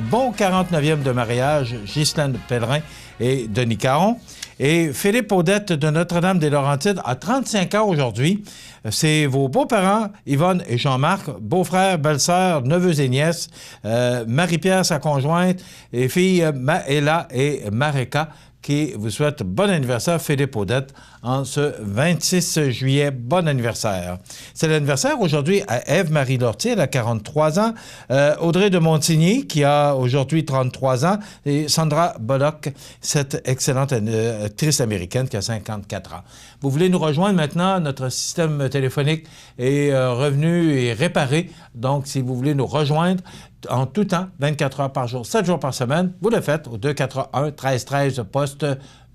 S3: bon 49e de mariage, Ghislaine Pellerin et Denis Caron. Et Philippe Audette de Notre-Dame-des-Laurentides a 35 ans aujourd'hui. C'est vos beaux-parents, Yvonne et Jean-Marc, beaux-frères, belles-sœurs, neveux et nièces, Marie-Pierre, sa conjointe, et filles Maëla et Mareka, qui vous souhaitent bon anniversaire, Philippe Audette, en ce 26 juillet. Bon anniversaire. C'est l'anniversaire aujourd'hui à Ève-Marie Lortier, elle a 43 ans, Audrey de Montigny, qui a aujourd'hui 33 ans, et Sandra Bullock, cette excellente actrice américaine qui a 54 ans. Vous voulez nous rejoindre maintenant, notre système téléphonique est revenu et réparé, donc si vous voulez nous rejoindre, en tout temps, 24 heures par jour, 7 jours par semaine, vous le faites au 241-1313, poste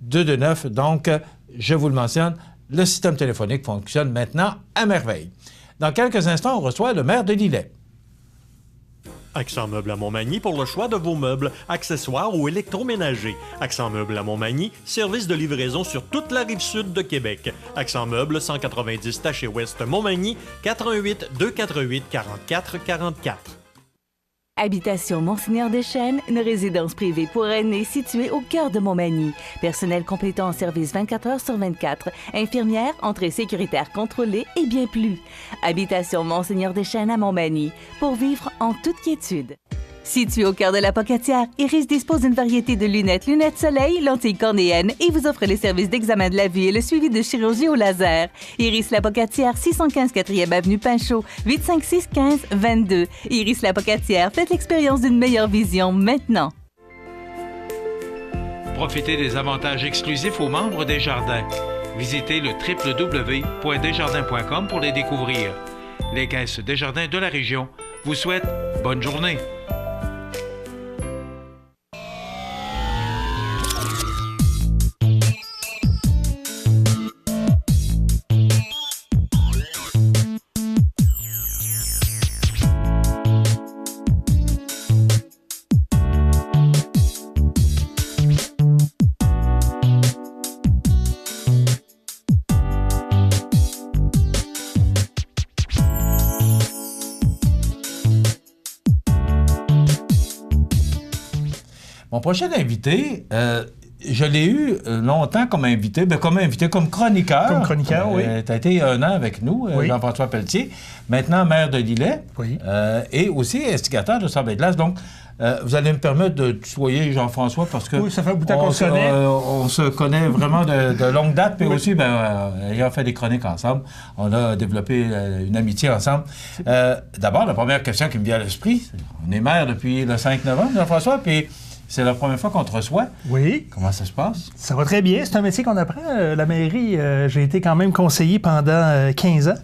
S3: 229. Donc, je vous le mentionne, le système téléphonique fonctionne maintenant à merveille. Dans quelques instants, on reçoit le maire de Lillet.
S6: Accent Meubles à Montmagny pour le choix de vos meubles, accessoires ou électroménagers. Accent Meubles à Montmagny, service de livraison sur toute la rive sud de Québec. Accent Meubles, 190 Taché Ouest Montmagny, 418 248 44 44.
S1: Habitation Monseigneur Deschênes, une résidence privée pour aînés située au cœur de Montmagny. Personnel complétant en service 24 heures sur 24. Infirmière, entrée sécuritaire contrôlée et bien plus. Habitation Monseigneur Deschênes à Montmagny, pour vivre en toute quiétude. Situé au cœur de la Pocatière, Iris dispose d'une variété de lunettes soleil, lentilles cornéennes et vous offre les services d'examen de la vue et le suivi de chirurgie au laser. Iris la Pocatière, 615 4e avenue Pinchot, 856 15 22. Iris la Pocatière, faites l'expérience d'une meilleure vision maintenant.
S3: Profitez des avantages exclusifs aux membres des Jardins. Visitez le www.desjardins.com pour les découvrir. Les caisses Desjardins de la région vous souhaitent bonne journée. Mon prochain invité, je l'ai eu longtemps comme invité, comme chroniqueur.
S10: Comme chroniqueur, oui.
S3: Tu as été 1 an avec nous, Jean-François Pelletier, maintenant maire de Lillet, et aussi instigateur de Sable et Glace. Donc, vous allez me permettre de tutoyer Jean-François parce que
S10: ça fait un bout de temps qu'on se connaît.
S3: On se connaît vraiment de longue date, puis aussi, ayant fait des chroniques ensemble, on a développé une amitié ensemble. D'abord, la première question qui me vient à l'esprit, on est maire depuis le 5 novembre, Jean-François, puis c'est la première fois qu'on te reçoit.
S10: Oui.
S3: Comment ça se passe?
S10: Ça va très bien. C'est un métier qu'on apprend. La mairie, j'ai été quand même conseiller pendant 15 ans.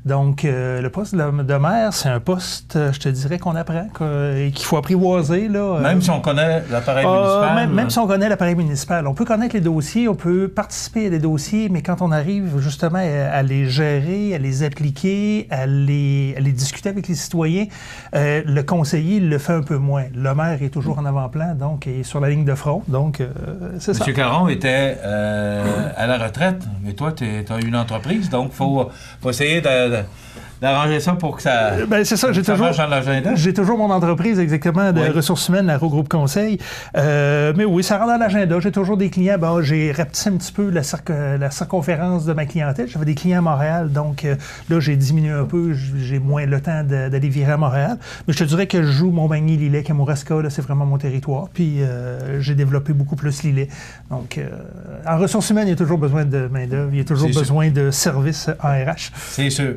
S10: Donc, le poste de maire, c'est un poste, je te dirais, qu'on apprend et qu'il faut apprivoiser. Là,
S3: même si on connaît l'appareil municipal?
S10: Même si on connaît l'appareil municipal. On peut connaître les dossiers, on peut participer à des dossiers, mais quand on arrive justement à les gérer, à les appliquer, à les discuter avec les citoyens, le conseiller le fait un peu moins. Le maire est toujours en avant-plan, donc il est sur la ligne de front. Donc, c'est ça.
S3: M. Caron était à la retraite, mais toi, tu as une entreprise, donc il faut essayer d'arranger ça pour que ça,
S10: c'est ça,
S3: marche dans l'agenda.
S10: J'ai toujours mon entreprise, exactement, de ressources humaines, la Groupe Conseil. Mais oui, ça rentre dans l'agenda. J'ai toujours des clients. J'ai rapetissé un petit peu la circonférence de ma clientèle. J'avais des clients à Montréal, donc là, j'ai diminué un peu. J'ai moins le temps d'aller virer à Montréal. Mais je te dirais que je joue Montmagny, Lillet, Kamouraska, c'est vraiment mon territoire. Puis j'ai développé beaucoup plus Lillet. Donc, en ressources humaines, il y a toujours besoin de main-d'œuvre. Il y a toujours besoin de services en RH.
S3: C'est sûr.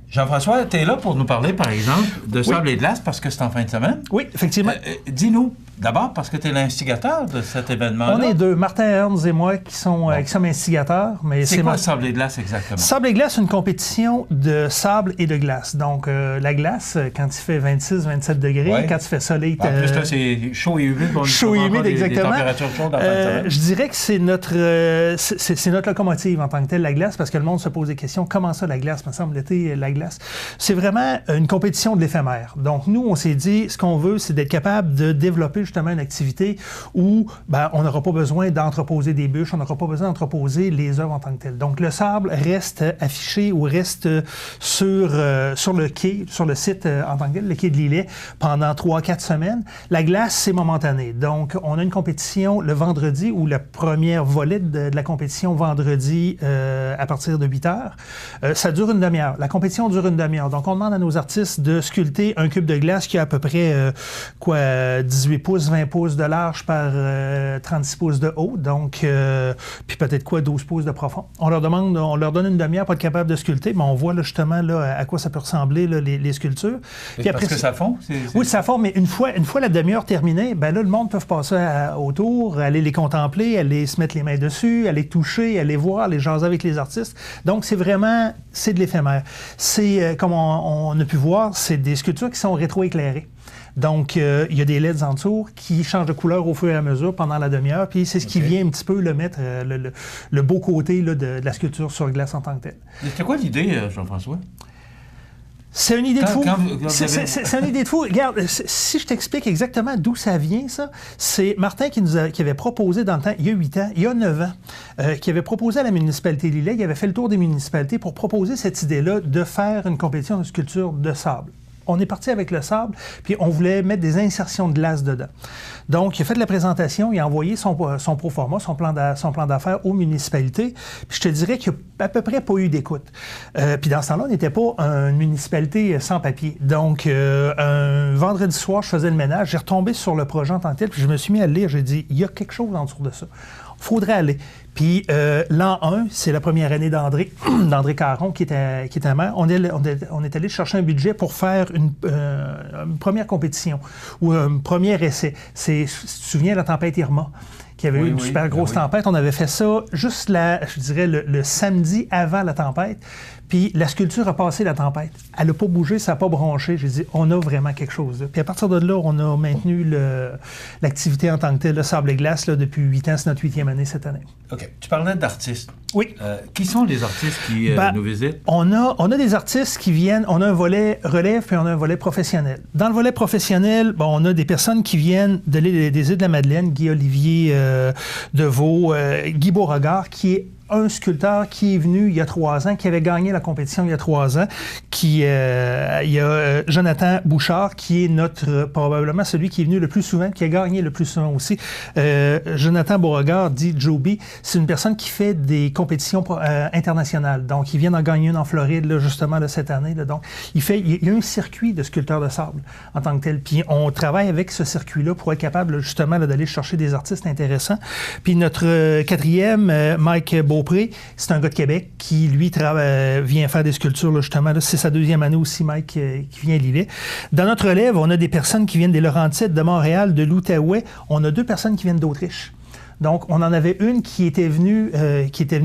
S3: Jean-François, tu es là pour nous parler, par exemple, de Sable et Glace parce que c'est en fin de semaine.
S10: Oui, effectivement.
S3: Dis-nous, d'abord, parce que tu es l'instigateur de cet événement-là.
S10: On est deux, Martin Ernst et moi, qui sommes instigateurs. Mais
S3: c'est quoi Sable et Glace exactement?
S10: Sable et Glace, c'est une compétition de sable et de glace. Donc, la glace, quand il fait 26-27 degrés, quand il fait soleil...
S3: En plus, là, c'est chaud et humide.
S10: Chaud et humide, exactement.
S3: Des températures chaudes en fin de semaine.
S10: Je dirais que c'est notre locomotive en tant que telle, la glace, parce que le monde se pose des questions. Comment ça, la glace? Il me semble, l'été, la glace. C'est vraiment une compétition de l'éphémère. Donc, nous, on s'est dit, ce qu'on veut, c'est d'être capable de développer justement une activité où on n'aura pas besoin d'entreposer des bûches, on n'aura pas besoin d'entreposer les œuvres en tant que telles. Donc, le sable reste affiché ou reste sur le quai, sur le site en tant que tel, le quai de Lillet, pendant 3-4 semaines. La glace, c'est momentané. Donc, on a une compétition le vendredi ou la première volée de la compétition vendredi à partir de 8 heures. Ça dure une demi-heure. La compétition dure une demi-heure. Donc, on demande à nos artistes de sculpter un cube de glace qui a à peu près 18 pouces, 20 pouces de large par 36 pouces de haut. Donc, puis peut-être 12 pouces de profond. On leur donne une demi-heure pour être capable de sculpter, mais on voit là, justement là, à quoi ça peut ressembler là, les sculptures.
S3: Puis après, parce que ça fond?
S10: Oui, ça fond, mais une fois la demi-heure terminée, là, le monde peut passer autour, aller les contempler, aller se mettre les mains dessus, aller toucher, aller voir, aller jaser avec les artistes. Donc, c'est de l'éphémère. C'est, comme on a pu voir, c'est des sculptures qui sont rétroéclairées. Donc, il y a des LEDs en dessous qui changent de couleur au fur et à mesure pendant la demi-heure, puis c'est ce qui vient un petit peu mettre le beau côté là, de la sculpture sur glace en tant que telle.
S3: C'était quoi l'idée, Jean-François?
S10: C'est une idée de fou. C'est une idée de fou. Regarde, si je t'explique exactement d'où ça vient, ça, c'est Martin qui avait proposé dans le temps, il y a 8 ans, il y a 9 ans, qui avait proposé à la municipalité de Lillet, il avait fait le tour des municipalités pour proposer cette idée-là de faire une compétition de sculpture de sable. On est parti avec le sable, puis on voulait mettre des insertions de glace dedans. Donc, il a fait de la présentation, il a envoyé son proforma, son plan d'affaires aux municipalités, puis je te dirais qu'il n'y a à peu près pas eu d'écoute. Puis dans ce temps-là, on n'était pas une municipalité sans papier. Donc, un vendredi soir, je faisais le ménage, j'ai retombé sur le projet en tant que tel, puis je me suis mis à le lire, j'ai dit, il y a quelque chose en dessous de ça. Il faudrait aller. Puis l'an 1, c'est la première année d'André Caron qui était maire. On est allé chercher un budget pour faire une première compétition ou un premier essai. Tu te souviens de la tempête Irma? Qui avait eu une super grosse tempête. On avait fait ça juste je dirais, le samedi avant la tempête. Puis la sculpture a passé la tempête. Elle n'a pas bougé, ça n'a pas bronché. J'ai dit, on a vraiment quelque chose là. Puis à partir de là, on a maintenu l'activité en tant que telle, le sable et glace, là, depuis 8 ans. C'est notre 8e année cette année.
S3: OK. Tu parlais d'artistes.
S10: Oui.
S3: Qui sont les artistes qui nous visitent? On
S10: a des artistes qui viennent, on a un volet relève puis on a un volet professionnel. Dans le volet professionnel, on a des personnes qui viennent des îles de la Madeleine, Guy-Olivier Deveau, Guy Beauregard, qui est un sculpteur qui est venu il y a 3 ans, qui avait gagné la compétition il y a 3 ans, il y a Jonathan Bouchard, qui est probablement celui qui est venu le plus souvent, qui a gagné le plus souvent aussi. Jonathan Beauregard, dit Joby, c'est une personne qui fait des compétitions internationales. Donc, il vient d'en gagner une en Floride, là, justement, là, cette année. Là. Donc, il y a un circuit de sculpteurs de sable en tant que tel. Puis, on travaille avec ce circuit-là pour être capable, là, justement, là, d'aller chercher des artistes intéressants. Puis, notre quatrième, Mike Beaupré, c'est un gars de Québec qui, lui, vient faire des sculptures, là, justement. Là, c'est sa 2e année aussi, Mike, qui vient à Lillet. Dans notre relève, on a des personnes qui viennent des Laurentides, de Montréal, de l'Outaouais. On a 2 personnes qui viennent d'Autriche. Donc, on en avait une qui était venue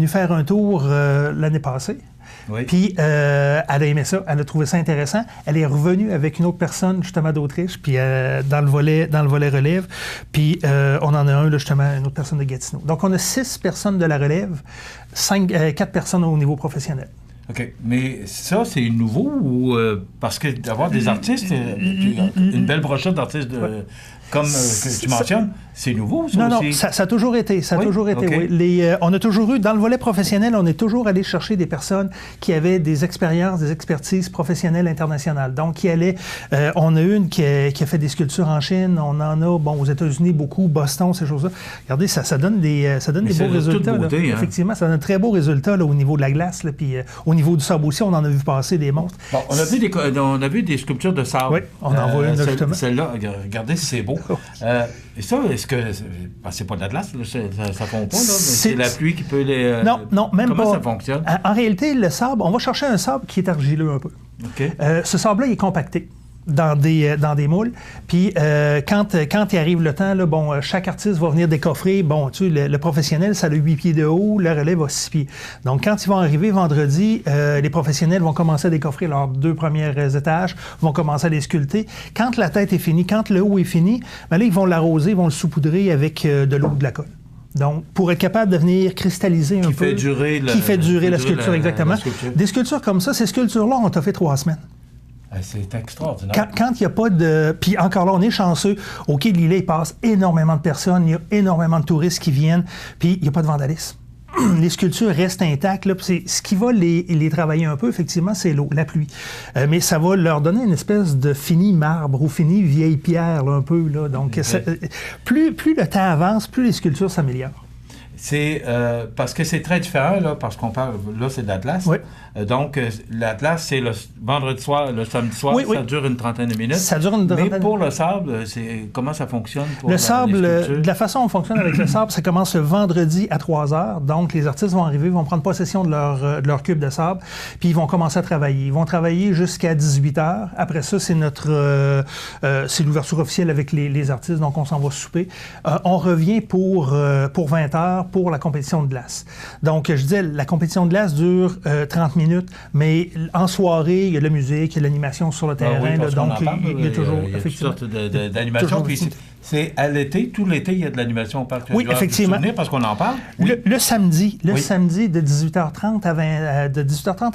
S10: faire un tour l'année passée. Oui. Puis, elle a aimé ça, elle a trouvé ça intéressant. Elle est revenue avec une autre personne, justement, d'Autriche, puis dans le volet relève. Puis, on en a un, là, justement, une autre personne de Gatineau. Donc, on a 6 personnes de la relève, 4 personnes au niveau professionnel.
S3: OK. Mais ça, c'est nouveau ou parce que d'avoir des artistes, une belle brochette d'artistes comme que tu mentionnes, c'est nouveau, ça
S10: non,
S3: aussi?
S10: Non, ça a toujours été. Ça a toujours été, oui. On a toujours eu, dans le volet professionnel, on est toujours allé chercher des personnes qui avaient des expériences, des expertises professionnelles internationales. Donc, qui allaient... on a une qui a fait des sculptures en Chine, on en a, aux États-Unis, beaucoup, Boston, ces choses-là. Regardez, ça donne des beaux résultats.
S3: Beauté,
S10: là. Effectivement, ça donne un très beau résultat là, au niveau de la glace, là, puis au niveau du sable aussi, on en a vu passer des monstres.
S3: Bon, on a vu des sculptures de sable.
S10: Oui, on en voit une, justement.
S3: Celle-là, regardez si c'est beau. Et ça, est-ce que... c'est pas de la glace, ça fond pas, là, mais c'est la pluie qui peut les...
S10: Non, même
S3: comment
S10: pas.
S3: Comment ça fonctionne?
S10: En réalité, le sable, on va chercher un sable qui est argileux un peu.
S3: OK.
S10: Ce sable-là, il est compacté dans des moules. Puis quand il arrive le temps, là, chaque artiste va venir décoffrer. Le professionnel, ça a 8 pieds de haut, le relève a 6 pieds. Donc, quand ils vont arriver vendredi, les professionnels vont commencer à décoffrer leurs 2 premiers étages, vont commencer à les sculpter. Quand la tête est finie, quand le haut est fini, là, ils vont l'arroser, ils vont le saupoudrer avec de l'eau ou de la colle. Donc, pour être capable de venir cristalliser un peu... Qui fait durer la sculpture, exactement. La sculpture. Des sculptures comme ça, ces sculptures-là, on t'a fait 3 semaines.
S3: C'est extraordinaire.
S10: Quand il n'y a pas de... Puis encore là, on est chanceux. Au Quai de Lillet, il passe énormément de personnes, il y a énormément de touristes qui viennent, puis il n'y a pas de vandalisme. Les sculptures restent intactes. Là, ce qui va les travailler un peu, effectivement, c'est l'eau, la pluie. Mais ça va leur donner une espèce de fini marbre ou fini vieille pierre, là, un peu. Là. Donc, plus le temps avance, plus les sculptures s'améliorent.
S3: C'est parce que c'est très différent, là, parce qu'on parle, là, c'est de la glace.
S10: Oui.
S3: Donc, la glace, c'est le vendredi soir, le samedi soir, ça dure une trentaine de minutes.
S10: Ça dure une trentaine de minutes.
S3: Mais pour le sable, comment ça fonctionne? Pour
S10: le sable, de la façon dont on fonctionne avec le sable, ça commence le vendredi à 3 heures. Donc, les artistes vont arriver, vont prendre possession de leur cube de sable, puis ils vont commencer à travailler. Ils vont travailler jusqu'à 18 heures. Après ça, c'est c'est l'ouverture officielle avec les artistes, donc on s'en va souper. On revient pour 20 heures pour la compétition de glace. Donc, je disais, la compétition de glace dure 30 minutes, mais en soirée, il y a de la musique, il y a de l'animation sur le terrain.
S3: Oui,
S10: là, donc,
S3: il y a toujours toutes sortes d'animations. C'est à l'été, tout l'été, il y a de l'animation au parc.
S10: Oui, effectivement.
S3: Parce qu'on en parle.
S10: Oui. Le samedi de 18h30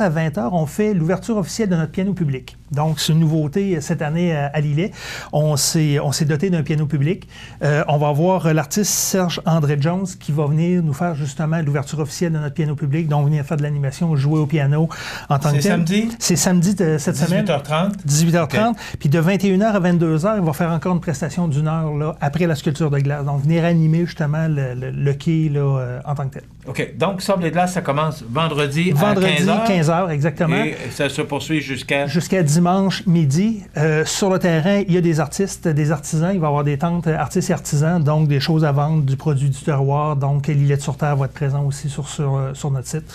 S10: à 20h, on fait l'ouverture officielle de notre piano public. Donc, c'est une nouveauté cette année à Lillet. On s'est doté d'un piano public. On va avoir l'artiste Serge-André Jones qui va venir nous faire justement l'ouverture officielle de notre piano public, donc venir faire de l'animation, jouer au piano en tant que tel.
S3: C'est samedi?
S10: C'est samedi de cette semaine. 18h30. Okay. Puis de 21h à 22h, il va faire encore une prestation d'1 heure là, après la sculpture de glace. Donc, venir animer justement le quai là, en tant que tel.
S3: OK. Donc, Sable et glace, ça commence vendredi à 15h.
S10: 15h, exactement.
S3: Et ça se poursuit jusqu'à
S10: dimanche midi. Sur le terrain, il y a des artistes, des artisans. Il va y avoir des tentes artistes et artisans, donc des choses à vendre, du produit du terroir. Donc, Lillet sur Terre va être présent aussi sur notre site.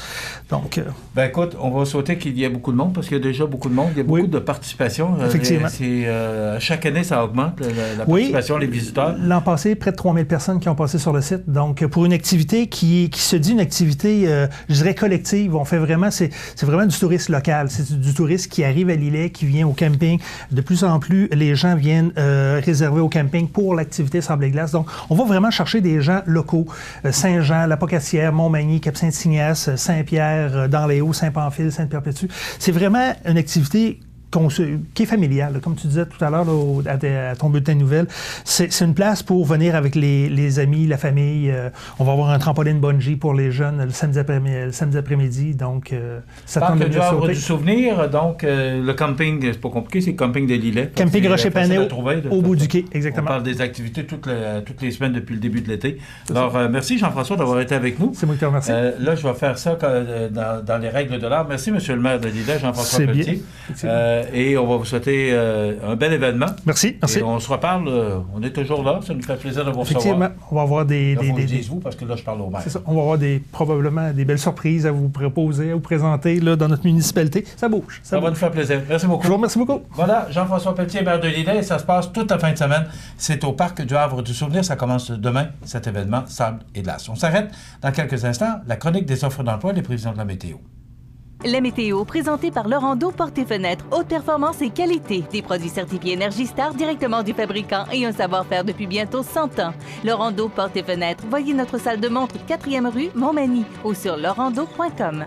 S10: Donc,
S3: ben écoute, on va souhaiter qu'il y ait beaucoup de monde parce qu'il y a déjà beaucoup de monde. Il y a beaucoup de participation.
S10: Effectivement.
S3: Chaque année, ça augmente, la participation, les visiteurs.
S10: L'an passé, près de 3000 personnes qui ont passé sur le site. Donc, pour une activité qui se dit une activité, je dirais, collective, on fait vraiment, c'est vraiment du tourisme local. C'est du tourisme qui arrive à Lillet, qui vient au camping. De plus en plus, les gens viennent réserver au camping pour l'activité Sable et glace. Donc, on va vraiment chercher des gens locaux. Saint-Jean, La Pocatière, Montmagny, Cap-Saint-Ignace, Saint-Pierre, dans les Hauts, Saint-Pamphile, Sainte-Perpétue. C'est vraiment une activité qui est familiale, là, comme tu disais tout à l'heure à ton bulletin de nouvelles. C'est une place pour venir avec les amis, la famille. On va avoir un trampoline bungee pour les jeunes le samedi après-midi. Donc, ça tente de venir sauter.
S3: Parc du souvenir, donc le camping, c'est pas compliqué, c'est le camping de Lillet.
S10: Camping Rocher-Panet au bout du quai, exactement.
S3: On parle des activités toutes les semaines depuis le début de l'été. Alors, merci Jean-François d'avoir été avec nous.
S10: C'est moi qui te remercie.
S3: Là, je vais faire ça dans les règles de l'art. Merci, monsieur le maire de Lillet, Jean-François Pelletier. Et on va vous souhaiter un bel événement.
S10: Merci.
S3: Et on se reparle. On est toujours là. Ça nous fait plaisir de vous recevoir.
S10: Effectivement. On va avoir
S3: vous, parce que là, je parle au maire.
S10: C'est ça. On va avoir probablement des belles surprises à vous proposer, à vous présenter là, dans notre municipalité. Ça bouge.
S3: Ça va nous faire plaisir. Merci beaucoup.
S10: Je vous remercie beaucoup.
S3: Voilà, Jean-François Pelletier, maire de Lillet. Ça se passe toute la fin de semaine. C'est au Parc du Havre du Souvenir. Ça commence demain, cet événement Sable et Glace. On s'arrête dans quelques instants. La chronique des offres d'emploi et les prévisions de la météo.
S1: La météo, présentée par Laurando Portes et Fenêtres, haute performance et qualité. Des produits certifiés Énergie Star directement du fabricant et un savoir-faire depuis bientôt 100 ans. Laurando Portes et Fenêtres, voyez notre salle de montre 4e rue Montmagny ou sur laurando.com.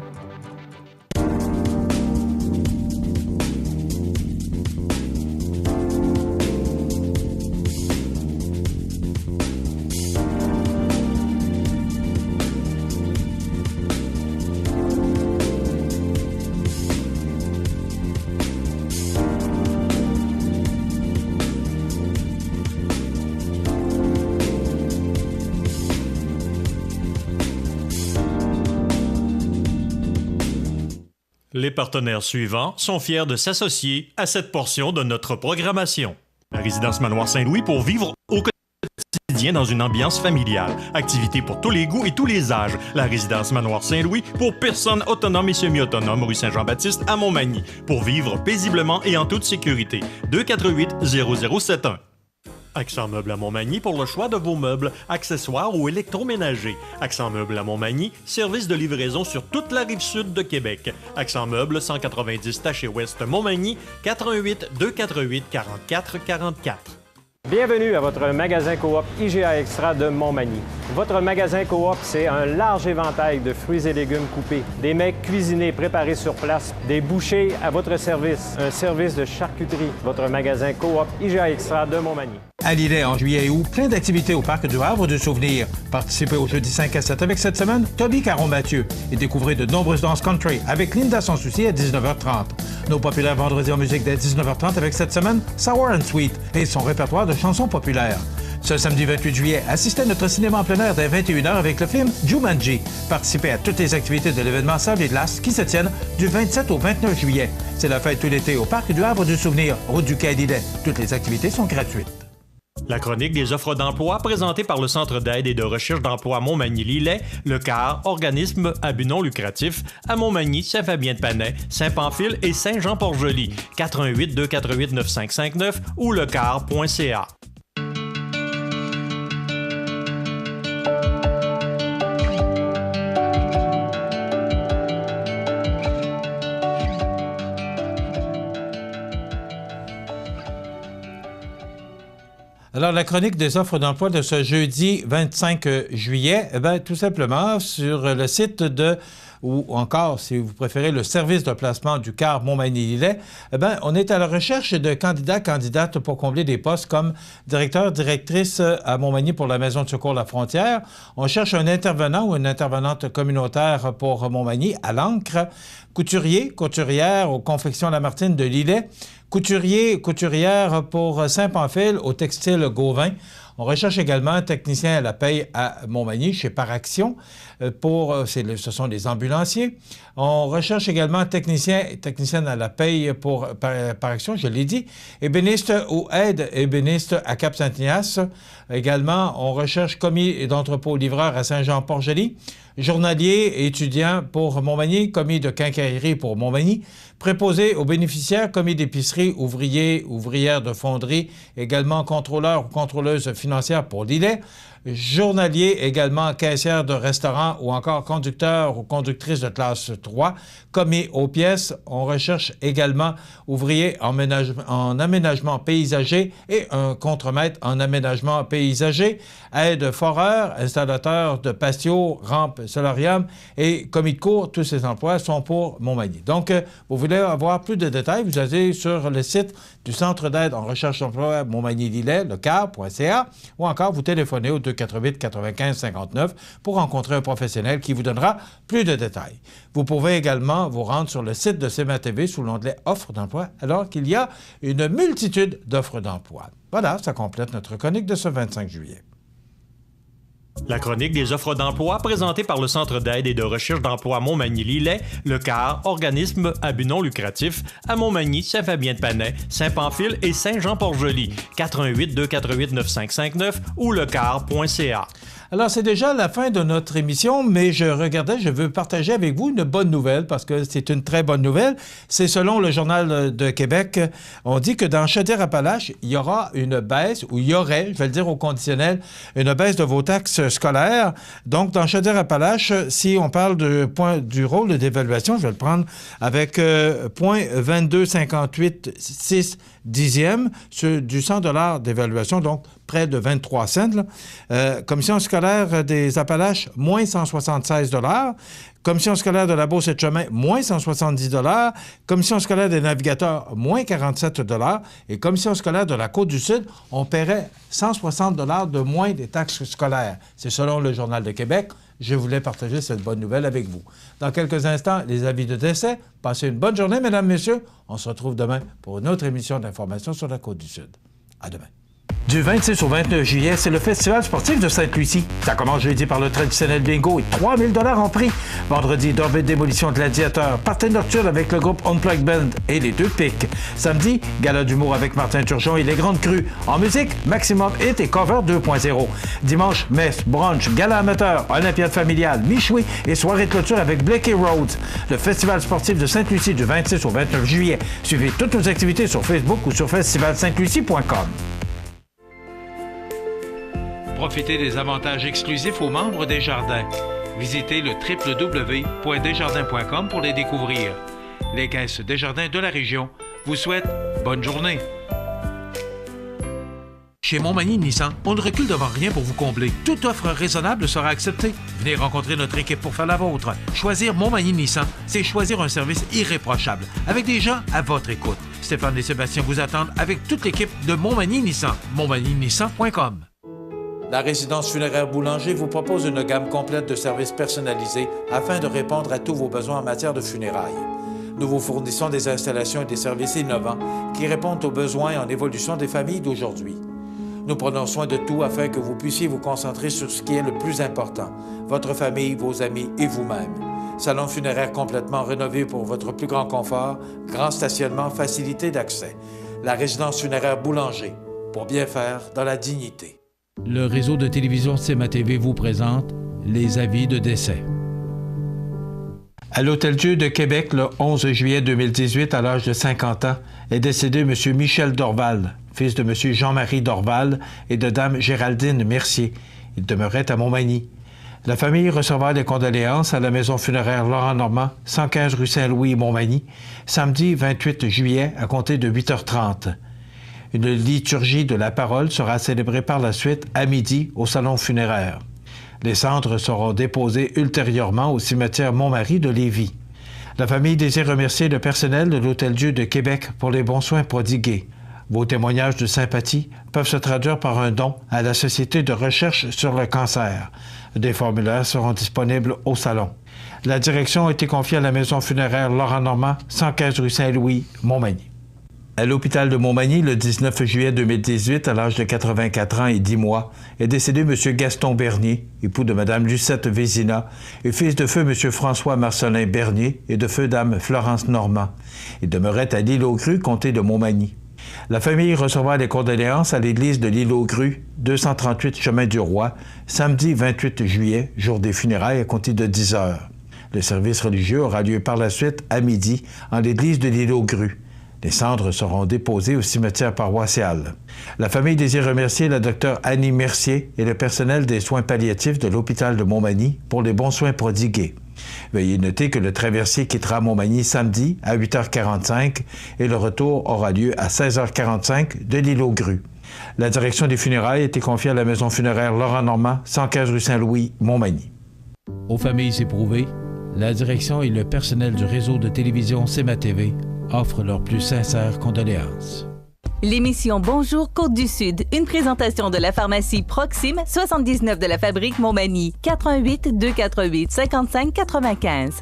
S6: Les partenaires suivants sont fiers de s'associer à cette portion de notre programmation. La résidence Manoir Saint-Louis pour vivre au quotidien dans une ambiance familiale. Activités pour tous les goûts et tous les âges. La résidence Manoir Saint-Louis pour personnes autonomes et semi-autonomes, rue Saint-Jean-Baptiste à Montmagny. Pour vivre paisiblement et en toute sécurité. 248-0071. Accent Meubles à Montmagny pour le choix de vos meubles, accessoires ou électroménagers. Accent Meubles à Montmagny, service de livraison sur toute la rive sud de Québec. Accent Meubles, 190 Taché-Ouest Montmagny, 418-248-4444.
S7: Bienvenue à votre magasin Coop IGA Extra de Montmagny. Votre magasin Coop, c'est un large éventail de fruits et légumes coupés, des mets cuisinés préparés sur place, des bouchées à votre service, un service de charcuterie. Votre magasin Coop IGA Extra de Montmagny.
S3: À Lillet, en juillet et août, plein d'activités au Parc du Havre du Souvenir. Participez au jeudi 5 à 7 avec cette semaine Toby Caron-Mathieu et découvrez de nombreuses danses country avec Linda Sans Souci à 19h30. Nos populaires vendredis en musique dès 19h30 avec cette semaine Sour and Sweet et son répertoire de chansons populaires. Ce samedi 28 juillet, assistez à notre cinéma en plein air dès 21h avec le film Jumanji. Participez à toutes les activités de l'événement Sable et Glace qui se tiennent du 27 au 29 juillet. C'est la fête tout l'été au Parc du Havre du Souvenir, route du Quai Lillet. Toutes les activités sont gratuites.
S6: La chronique des offres d'emploi présentée par le Centre d'aide et de recherche d'emploi Montmagny-Lillet, le CAR, organisme à but non lucratif, à Montmagny, Saint-Fabien-de-Panay, Saint-Pamphile et Saint-Jean-Port-Joli. 418-248-9559 ou lecar.ca.
S3: Alors, la chronique des offres d'emploi de ce jeudi 25 juillet, tout simplement, sur le site ou encore, si vous préférez, le service de placement du CAR Montmagny-Lillet, on est à la recherche de candidates pour combler des postes comme directeur, directrice à Montmagny pour la Maison de secours La Frontière. On cherche un intervenant ou une intervenante communautaire pour Montmagny à l'encre, couturier, couturière aux confections Lamartine de Lillet, couturier, couturière pour Saint-Pamphile au textile Gauvin. On recherche également un technicien à la paye à Montmagny chez Paraction. Ce sont des ambulanciers. On recherche également un technicienne à la paye pour Paraction, je l'ai dit. Ébéniste ou aide ébéniste à Cap-Saint-Ignace. Également, on recherche commis d'entrepôt livreur à Saint-Jean-Port-Joli. Journalier et étudiant pour Montmagny, commis de quincaillerie pour Montmagny, préposé aux bénéficiaires, commis d'épicerie, ouvrier, ouvrière de fonderie, également contrôleur ou contrôleuse financière pour Lillet, journalier également caissière de restaurant ou encore conducteur ou conductrice de classe 3, commis aux pièces. On recherche également ouvrier en aménagement paysager et un contremaître en aménagement paysager, aide foreur, installateur de patio, rampe Solarium et commis de cour, tous ces emplois sont pour Montmagny. Donc, vous voulez avoir plus de détails, vous allez sur le site du Centre d'aide en recherche d'emploi Montmagny-Lillet, le CAR.ca, ou encore vous téléphonez au 248-95-59 pour rencontrer un professionnel qui vous donnera plus de détails. Vous pouvez également vous rendre sur le site de CMA-TV sous l'onglet « Offres d'emploi » alors qu'il y a une multitude d'offres d'emploi. Voilà, ça complète notre chronique de ce 25 juillet.
S6: La chronique des offres d'emploi présentée par le Centre d'aide et de recherche d'emploi Montmagny-Lillet, le CAR, organisme à but non lucratif, à Montmagny, Saint-Fabien-de-Panay, Saint-Pamphile et Saint-Jean-Port-Joli, 418-248-9559 ou lecar.ca.
S3: Alors, c'est déjà la fin de notre émission, mais je veux partager avec vous une bonne nouvelle, parce que c'est une très bonne nouvelle. C'est selon le Journal de Québec, on dit que dans Chaudière-Appalaches, il y aura une baisse, ou il y aurait, je vais le dire au conditionnel, une baisse de vos taxes scolaires. Donc, dans Chaudière-Appalaches, si on parle du rôle d'évaluation, je vais le prendre avec point 22,58,6 dixième du 100 $ d'évaluation, donc près de 23 cents. Commission scolaire des Appalaches, moins 176 $. Commission scolaire de la Beauce-et-de-Chemin, moins 170 $. Commission scolaire des Navigateurs, moins 47 $. Et commission scolaire de la Côte-du-Sud, on paierait 160 $ de moins des taxes scolaires. C'est selon le Journal de Québec. Je voulais partager cette bonne nouvelle avec vous. Dans quelques instants, les avis de décès. Passez une bonne journée, mesdames, messieurs. On se retrouve demain pour une autre émission d'information sur la Côte-du-Sud. À demain. Du 26 au 29 juillet, c'est le Festival sportif de Sainte-Lucie. Ça commence jeudi par le traditionnel bingo et 3 000 $ en prix. Vendredi, Dorvée de démolition gladiateur, party nocturne avec le groupe Unplugged Band et les Deux Pics. Samedi, gala d'humour avec Martin Turgeon et les Grandes Crues. En musique, Maximum Hit et Cover 2.0. Dimanche, messe, brunch, gala amateur, olympiade familiale, michoui et soirée de clôture avec Blakey Rhodes. Le Festival sportif de Sainte-Lucie du 26 au 29 juillet. Suivez toutes nos activités sur Facebook ou sur festivalsaintlucie.com. Profitez des avantages exclusifs aux membres des Jardins. Visitez le www.desjardins.com pour les découvrir. Les caisses Desjardins de la région vous souhaitent bonne journée. Chez Montmagny Nissan, on ne recule devant rien pour vous combler. Toute offre raisonnable sera acceptée. Venez rencontrer notre équipe pour faire la vôtre. Choisir Montmagny Nissan, c'est choisir un service irréprochable, avec des gens à votre écoute. Stéphane et Sébastien vous attendent avec toute l'équipe de Montmagny Nissan. montmagnynissan.com. La résidence funéraire Boulanger vous propose une gamme complète de services personnalisés afin de répondre à tous vos besoins en matière de funérailles. Nous vous fournissons des installations et des services innovants qui répondent aux besoins en évolution des familles d'aujourd'hui. Nous prenons soin de tout afin que vous puissiez vous concentrer sur ce qui est le plus important, votre famille, vos amis et vous-même. Salon funéraire complètement rénové pour votre plus grand confort, grand stationnement, facilité d'accès. La résidence funéraire Boulanger, pour bien faire dans la dignité. Le réseau de télévision CMA-TV vous présente les avis de décès. À l'Hôtel-Dieu de Québec, le 11 juillet 2018, à l'âge de 50 ans, est décédé M. Michel Dorval, fils de M. Jean-Marie Dorval et de Dame Géraldine Mercier. Il demeurait à Montmagny. La famille recevra les condoléances à la maison funéraire Laurent-Normand, 115 rue Saint-Louis, Montmagny, samedi 28 juillet à compter de 8h30. Une liturgie de la parole sera célébrée par la suite à midi au salon funéraire. Les cendres seront déposées ultérieurement au cimetière Montmarie de Lévis. La famille désire remercier le personnel de l'Hôtel-Dieu de Québec pour les bons soins prodigués. Vos témoignages de sympathie peuvent se traduire par un don à la Société de recherche sur le cancer. Des formulaires seront disponibles au salon. La direction a été confiée à la maison funéraire Laurent-Normand, 115 rue Saint-Louis, Montmagny. À l'hôpital de Montmagny, le 19 juillet 2018, à l'âge de 84 ans et 10 mois, est décédé M. Gaston Bernier, époux de Mme Lucette Vézina, et fils de feu M. François Marcelin Bernier et de feu Dame Florence Normand. Il demeurait à l'Île-aux-Grues, comté de Montmagny. La famille recevra les condoléances à l'église de l'Île-aux-Grues, 238 chemin du Roi, samedi 28 juillet, jour des funérailles à compter de 10 heures. Le service religieux aura lieu par la suite à midi en l'église de l'Île-aux-Grues. Les cendres seront déposées au cimetière paroissial. La famille désire remercier la Dr Annie Mercier et le personnel des soins palliatifs de l'hôpital de Montmagny pour les bons soins prodigués. Veuillez noter que le traversier quittera Montmagny samedi à 8h45 et le retour aura lieu à 16h45 de l'Île-aux-Grues. La direction des funérailles a été confiée à la maison funéraire Laurent-Normand, 115 rue Saint-Louis, Montmagny. Aux familles éprouvées, la direction et le personnel du réseau de télévision CMA-TV offrent leurs plus sincères condoléances.
S1: L'émission Bonjour Côte-du-Sud, une présentation de la pharmacie Proxime, 79 de la Fabrique Montmagny, 88 248 55 95.